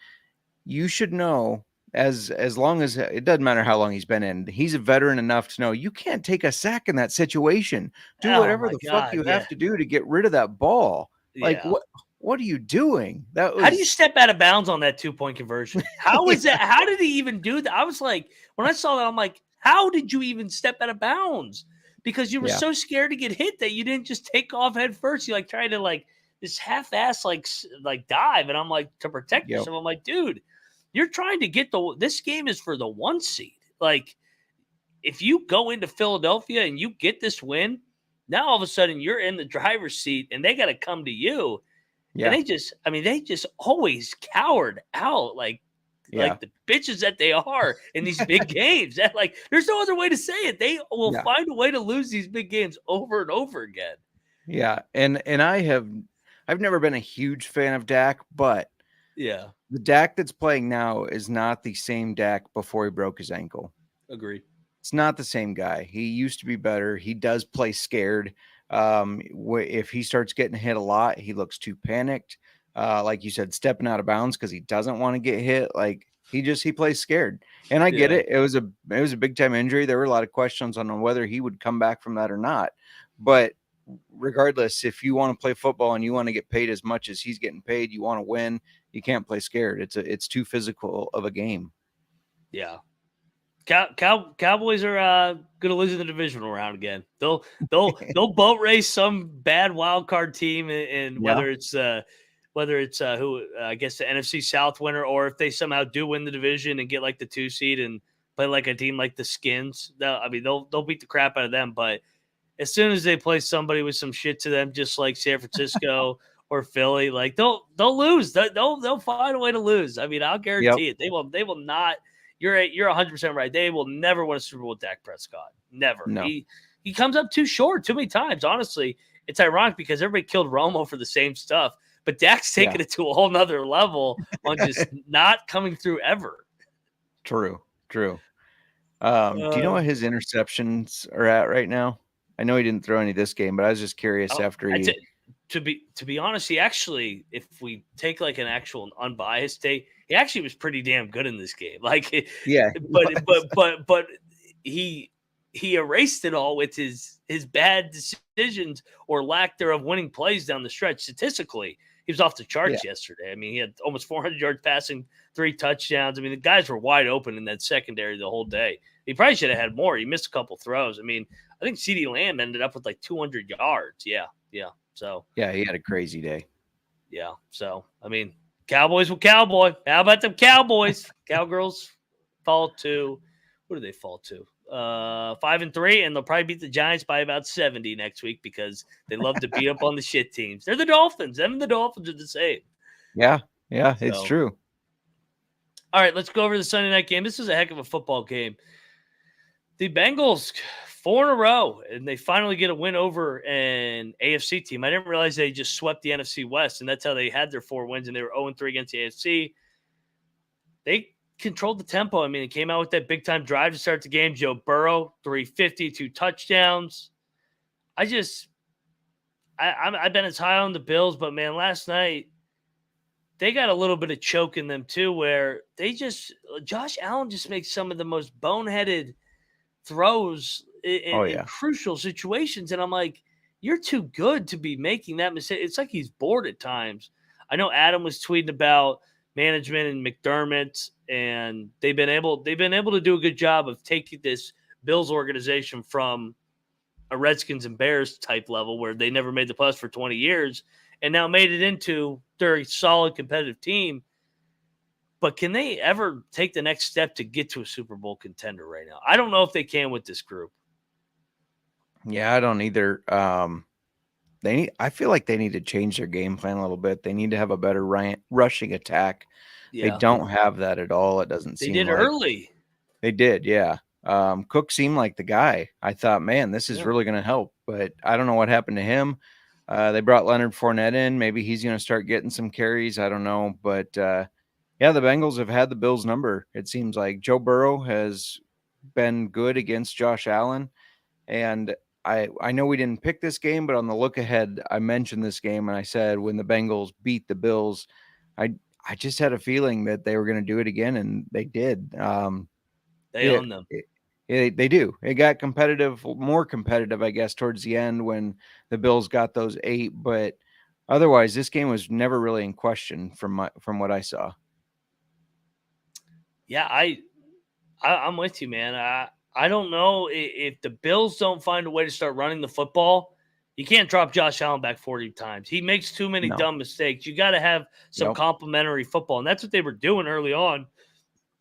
You should know, as long as it doesn't matter how long he's been in, he's a veteran enough to know you can't take a sack in that situation. Do whatever the fuck you have to do to get rid of that ball. Like, what are you doing? How do you step out of bounds on that 2-point conversion? How is that? How did he even do that? I was like, when I saw that, I'm like, how did you even step out of bounds? Because you were so scared to get hit that you didn't just take off head first. You tried to this half-ass dive, and I'm like, to protect yourself. I'm like, dude, you're trying to get this game is for the 1 seed. Like, if you go into Philadelphia and you get this win, now all of a sudden you're in the driver's seat and they got to come to you. Yeah. And they just always cowered out like the bitches that they are in these big games. That, there's no other way to say it. They will find a way to lose these big games over and over again. Yeah. And I've never been a huge fan of Dak, but the Dak that's playing now is not the same Dak before he broke his ankle. Agreed. It's not the same guy. He used to be better. He does play scared. If he starts getting hit a lot, he looks too panicked. Like you said, stepping out of bounds because he doesn't want to get hit. Like he plays scared. And I get it. It was a big time injury. There were a lot of questions on whether he would come back from that or not. But regardless, if you want to play football and you want to get paid as much as he's getting paid, you want to win, you can't play scared. It's too physical of a game. Yeah. Cowboys are going to lose in the divisional round again. They'll boat race some bad wild card team, and whether it's who I guess the NFC South winner, or if they somehow do win the division and get the 2 seed and play a team like the Skins, they'll beat the crap out of them. But as soon as they play somebody with some shit to them, just like San Francisco or Philly, they'll lose. They'll find a way to lose. I'll guarantee it. They will not. You're 100% right. They will never win a Super Bowl with Dak Prescott. Never. No. He comes up too short too many times. Honestly, it's ironic because everybody killed Romo for the same stuff, but Dak's taking it to a whole nother level on just not coming through ever. True. Do you know what his interceptions are at right now? I know he didn't throw any this game, but I was just curious after he. To be honest, he actually, if we take an actual unbiased take, he actually was pretty damn good in this game. But he erased it all with his bad decisions or lack thereof winning plays down the stretch. Statistically, he was off the charts yesterday. He had almost 400 yards passing, 3 touchdowns. The guys were wide open in that secondary the whole day. He probably should have had more. He missed a couple throws. I think CeeDee Lamb ended up with 200 yards. Yeah. So he had a crazy day. Yeah. So Cowboys will cowboy. How about them Cowboys? Cowgirls fall to, what do they fall to? 5-3, and they'll probably beat the Giants by about 70 next week because they love to beat up on the shit teams. They're the Dolphins. Them and the Dolphins are the same. Yeah, it's true. All right, let's go over the Sunday night game. This is a heck of a football game. The Bengals, 4 in a row, and they finally get a win over an AFC team. I didn't realize they just swept the NFC West, and that's how they had their 4 wins, and they were 0-3 against the AFC. They controlled the tempo. It came out with that big-time drive to start the game. Joe Burrow, 350, 2 touchdowns. I've been as high on the Bills, but, man, last night, they got a little bit of choke in them, too, where Josh Allen just makes some of the most boneheaded throws Oh, in yeah. crucial situations. And I'm like, you're too good to be making that mistake. It's like he's bored at times. I know Adam was tweeting about management and McDermott, and they've been able to do a good job of taking this Bills organization from a Redskins and Bears type level where they never made the playoffs for 20 years and now made it into they're a solid competitive team. But can they ever take the next step to get to a Super Bowl contender right now? I don't know if they can with this group. Yeah, I don't either. I feel like they need to change their game plan a little bit. They need to have a better rushing attack. They Yeah, don't have that at all. It doesn't they seem did like early. they did. Yeah. Cook seemed like the guy. I thought, man, this is Yeah. really going to help, but I don't know what happened to him. They brought Leonard Fournette in. Maybe he's going to start getting some carries. I don't know, but yeah, the Bengals have had the Bills' number. It seems like Joe Burrow has been good against Josh Allen, and I know we didn't pick this game, but on the look ahead, I mentioned this game and I said when the Bengals beat the Bills, I I just had a feeling that they were going to do it again, and they did. They It, own them. they do. It got competitive, more competitive, I guess, towards the end when the Bills got those 8. But otherwise, this game was never really in question from what I saw. Yeah, I'm with you, man. I don't know if the Bills don't find a way to start running the football. You can't drop Josh Allen back 40 times. He makes too many No. dumb mistakes. You got to have some Yep. complementary football, and that's what they were doing early on.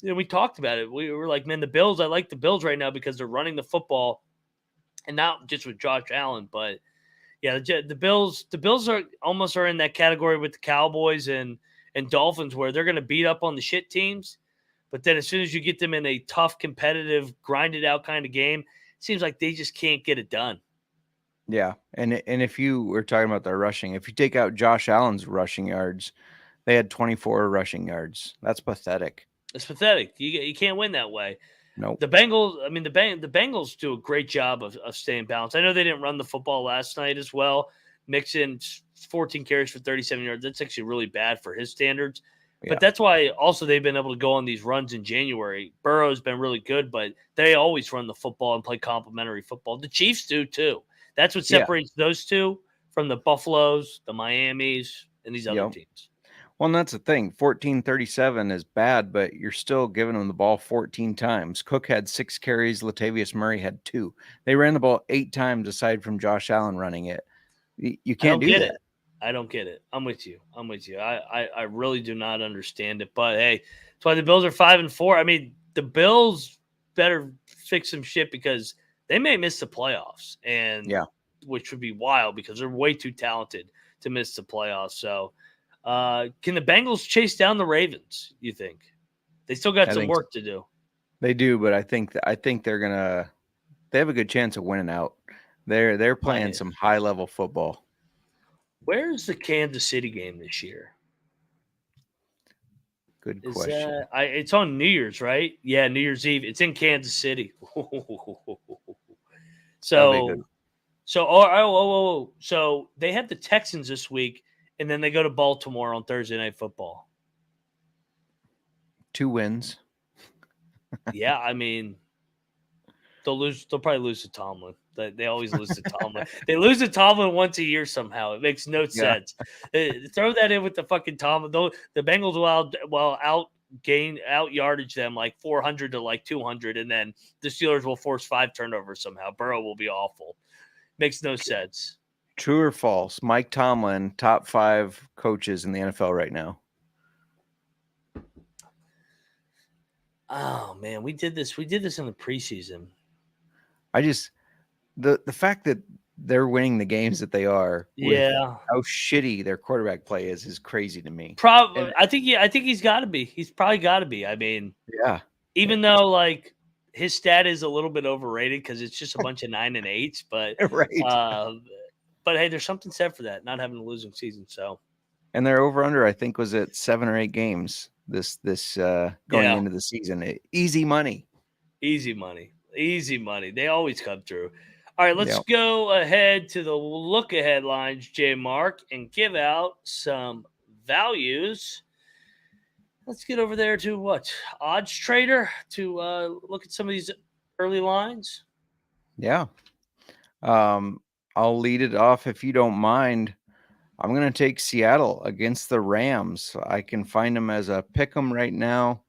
We talked about it. We were like, man, the Bills. I like the Bills right now because they're running the football, and not just with Josh Allen, but yeah, the Bills. The Bills are in that category with the Cowboys and Dolphins, where they're going to beat up on the shit teams. But then as soon as you get them in a tough, competitive, grinded out kind of game, it seems like they just can't get it done. Yeah, and if you were talking about their rushing, if you take out Josh Allen's rushing yards, they had 24 rushing yards. That's pathetic. It's pathetic. You can't win that way. Nope. The Bengals, I mean, the Bengals do a great job of staying balanced. I know they didn't run the football last night as well. Mixon 14 carries for 37 yards. That's actually really bad for his standards. Yeah. But that's why also they've been able to go on these runs in January. Burrow's been really good, but they always run the football and play complementary football. The Chiefs do too. That's what separates those two from the Buffaloes, the Miamis, and these other teams. Well, and that's the thing. 14-37 is bad, but you're still giving them the ball 14 times. Cook had 6 carries. Latavius Murray had 2. They ran the ball 8 times aside from Josh Allen running it. You can't do that. I don't get it. I'm with you. I really do not understand it. But hey, that's why the Bills are 5-4. I mean, the Bills better fix some shit because they may miss the playoffs, and which would be wild because they're way too talented to miss the playoffs. So, can the Bengals chase down the Ravens? You think they still got some work to do? They do, but I think they're gonna. They have a good chance of winning out. They're playing some high level football. Where's the Kansas City game this year? Good question. It's on New Year's, right? Yeah, New Year's Eve. It's in Kansas City. So they have the Texans this week, and then they go to Baltimore on Thursday Night Football. 2 wins. Yeah, I mean, they'll lose. They'll probably lose to Tomlin. They always lose to Tomlin. They lose to Tomlin once a year somehow. It makes no sense. Throw that in with the fucking Tomlin. The Bengals will out yardage them like 400 to like 200, and then the Steelers will force 5 turnovers somehow. Burrow will be awful. Makes no sense. True or false? Mike Tomlin, top 5 coaches in the NFL right now. Oh man, we did this in the preseason. The fact that they're winning the games that they are, how shitty their quarterback play is crazy to me. Probably, I think he's got to be. He's probably got to be. I mean, even though like his stat is a little bit overrated because it's just a bunch of 9 and 8s, but right. But hey, there's something said for that, not having a losing season. So, and their over under I think was at 7 or 8 games this going into the season. Easy money. They always come through. All right, let's go ahead to the look ahead lines, JMark, and give out some values. Let's get over there to Odds Trader to look at some of these early lines? Yeah. I'll lead it off if you don't mind. I'm going to take Seattle against the Rams. I can find them as a pick 'em right now.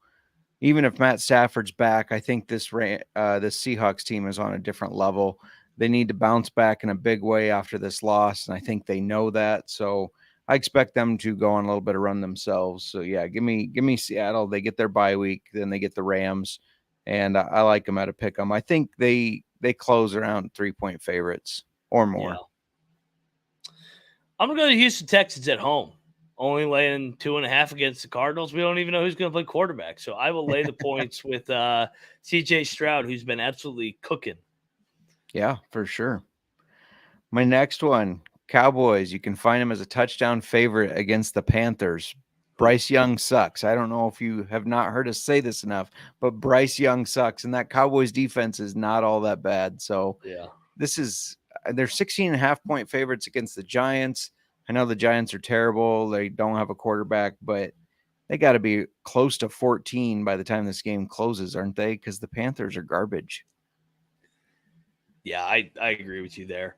Even if Matt Stafford's back, I think this Seahawks team is on a different level. They need to bounce back in a big way after this loss, and I think they know that. So I expect them to go on a little bit of run themselves. So yeah, give me Seattle. They get their bye week, then they get the Rams, and I like them at a pick 'em. I think they close around 3-point favorites or Yeah. more. I'm gonna go to Houston Texans at home. Only laying 2.5 against the Cardinals. We don't even know who's going to play quarterback. So I will lay the points with CJ Stroud, who's been absolutely cooking. Yeah, for sure. My next one, Cowboys. You can find him as a touchdown favorite against the Panthers. Bryce Young sucks. I don't know if you have not heard us say this enough, but Bryce Young sucks. And that Cowboys defense is not all that bad. So Yeah. they're 16.5-point favorites against the Giants. I know the Giants are terrible. They don't have a quarterback, but they got to be close to 14 by the time this game closes, aren't they? Because the Panthers are garbage. Yeah, I agree with you there.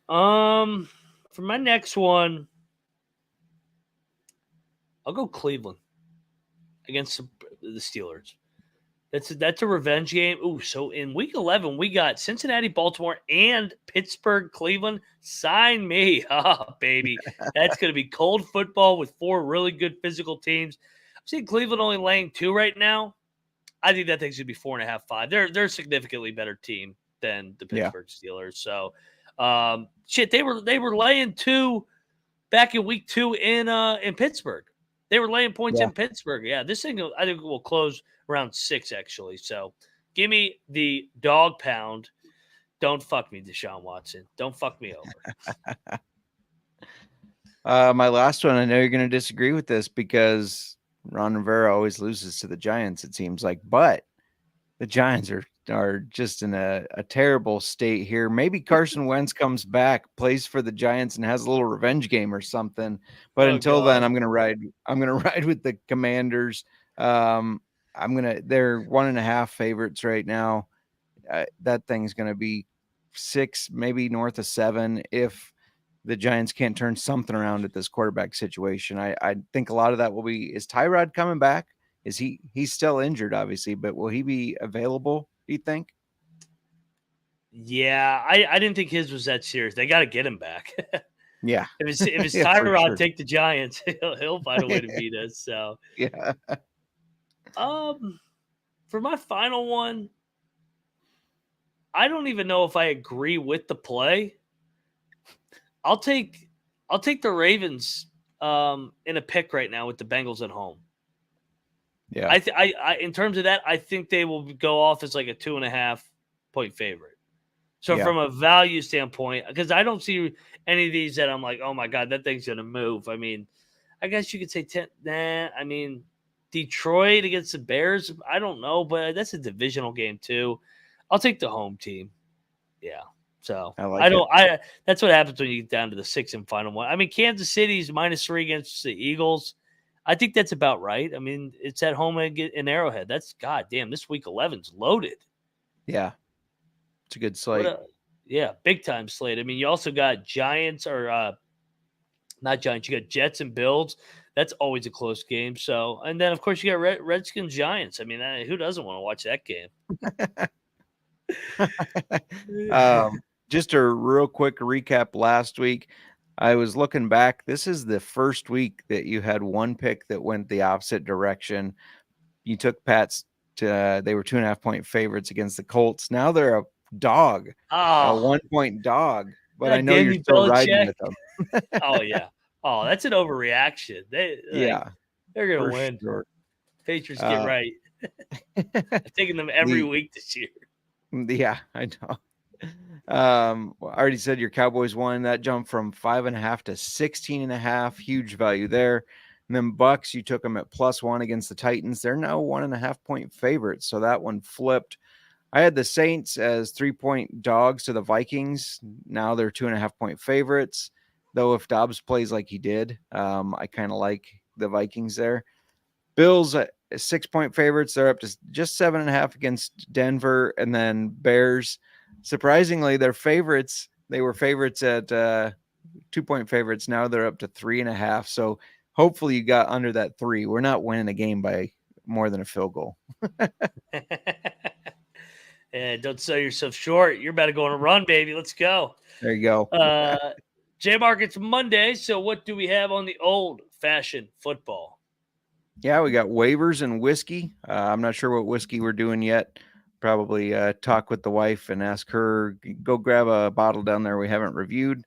For my next one, I'll go Cleveland against the Steelers. That's a revenge game. Ooh, so in week 11, we got Cincinnati, Baltimore, and Pittsburgh, Cleveland. Sign me. Oh, baby. That's going to be cold football with 4 really good physical teams. I'm seeing Cleveland only laying 2 right now. I think that thing's going to be 4.5, 5. They're a significantly better team than the Pittsburgh Steelers. So, they were laying 2 back in week 2 in Pittsburgh. They were laying points in Pittsburgh. Yeah, this thing I think will close around 6 actually. So, give me the dog pound. Don't fuck me, Deshaun Watson. Don't fuck me over. My last one, I know you're going to disagree with this because Ron Rivera always loses to the Giants, it seems like, but the Giants are just in a terrible state here. Maybe Carson Wentz comes back, plays for the Giants, and has a little revenge game or something. But until then, I'm gonna ride with the Commanders. They're 1.5 favorites right now. That thing's gonna be 6, maybe north of 7 if the Giants can't turn something around at this quarterback situation. I think a lot of that will be, is Tyrod coming back? Is he's still injured, obviously, but will he be available, do you think? Yeah, I didn't think his was that serious. They got to get him back. Yeah. If it's Yeah, Tyrod, sure. take the Giants. He'll find a way to beat us. So Yeah. For my final one, I don't even know if I agree with the play. I'll take the Ravens in a pick right now with the Bengals at home. Yeah. I in terms of that, I think they will go off as like a 2.5-point favorite. So from a value standpoint, because I don't see any of these that I'm like, oh my God, that thing's gonna move. I mean, I guess you could say 10. Nah, I mean, Detroit against the Bears. I don't know, but that's a divisional game too. I'll take the home team. Yeah. So that's what happens when you get down to the 6th and final one. I mean, Kansas City's -3 against the Eagles. I think that's about right. I mean, it's at home in Arrowhead. That's goddamn. This week 11's loaded. Yeah. It's a good slate. Big time slate. I mean, you also got Giants or not Giants. You got Jets and Bills. That's always a close game. So, and then of course you got Redskins Giants. I mean, who doesn't want to watch that game? Just a real quick recap last week. I was looking back. This is the first week that you had one pick that went the opposite direction. You took Pats to, they were 2.5-point favorites against the Colts. Now they're a dog, a 1-point dog, but I know you're still riding with them. Oh yeah. Oh, that's an overreaction. They're going to win. Sure. Patriots get right. I've taken them every week this year. Yeah, I know. I already said your Cowboys won. That jumped from 5.5 to 16.5. Huge value there. And then Bucks, you took them at +1 against the Titans. They're now 1.5-point favorites. So that one flipped. I had the Saints as 3-point dogs to the Vikings. Now they're 2.5-point favorites. Though if Dobbs plays like he did, I kind of like the Vikings there. Bills 6-point favorites. They're up to just 7.5 against Denver, and then Bears. Surprisingly, they're favorites. They were favorites at 2-point favorites. Now they're up to 3.5. So hopefully you got under that 3. We're not winning a game by more than a field goal. And don't sell yourself short. You're about to go on a run, baby. Let's go. There you go. JMark, it's Monday. So what do we have on the old-fashioned football? Yeah, we got waivers and whiskey. I'm not sure what whiskey we're doing yet. Probably talk with the wife and ask her, go grab a bottle down there we haven't reviewed.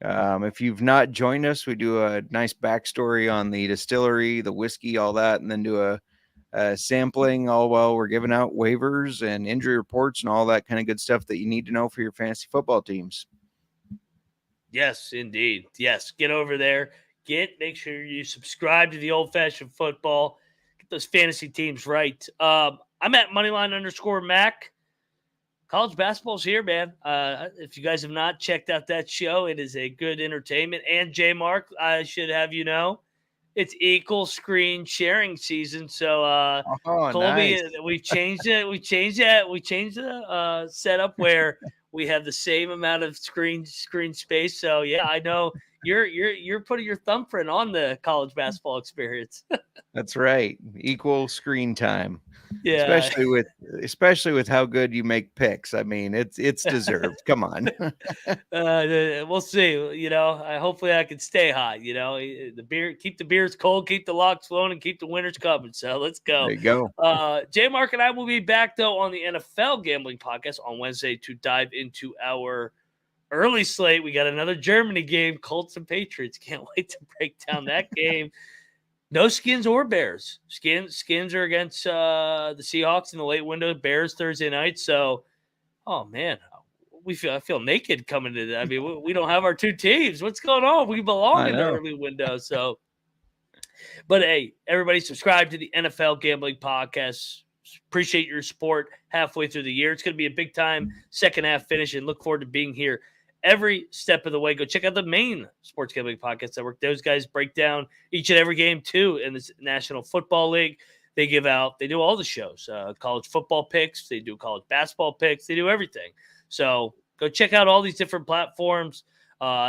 If you've not joined us, we do a nice backstory on the distillery, the whiskey, all that, and then do a sampling all while we're giving out waivers and injury reports and all that kind of good stuff that you need to know for your fantasy football teams. Yes, indeed. Yes, get over there. Make sure you subscribe to the old-fashioned football. Get those fantasy teams right. I'm at Moneyline_Mac. College basketball's here, man. If you guys have not checked out that show, it is a good entertainment. And JMark, I should have you know, it's equal screen sharing season. So Colby, Nice. we've changed it. We changed the setup where we have the same amount of screen space. So yeah, I know you're putting your thumbprint on the college basketball experience. That's right. Equal screen time. Yeah. Especially with how good you make picks. I mean, it's deserved. Come on. We'll see. You know, hopefully I can stay hot. You know, keep the beers cold, keep the locks flowing, and keep the winners coming. So let's go. There you go. JMark and I will be back though on the NFL Gambling Podcast on Wednesday to dive into our early slate. We got another Germany game, Colts and Patriots. Can't wait to break down that game. No Skins or Bears. Skins are against the Seahawks in the late window. Bears Thursday night. So, oh man, I feel naked coming to that. I mean, we don't have our two teams. What's going on? We belong in the early window. So, but hey, everybody, subscribe to the NFL Gambling Podcast. Appreciate your support halfway through the year. It's going to be a big time second half finish, and look forward to being here every step of the way. Go check out the main Sports Gambling Podcast Network. Those guys break down each and every game too in the National Football League. They do all the shows, college football picks. They do college basketball picks. They do everything. So go check out all these different platforms.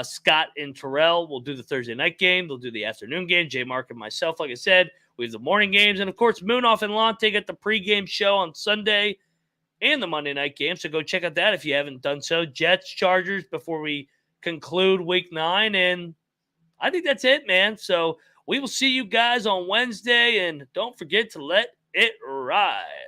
Scott and Terrell will do the Thursday night game. They'll do the afternoon game. JMark and myself, like I said, we have the morning games. And of course, Moonoff and Lonte get the pregame show on Sunday and the Monday night game. So go check out that if you haven't done so. Jets, Chargers before we conclude week 9. And I think that's it, man. So we will see you guys on Wednesday. And don't forget to let it ride.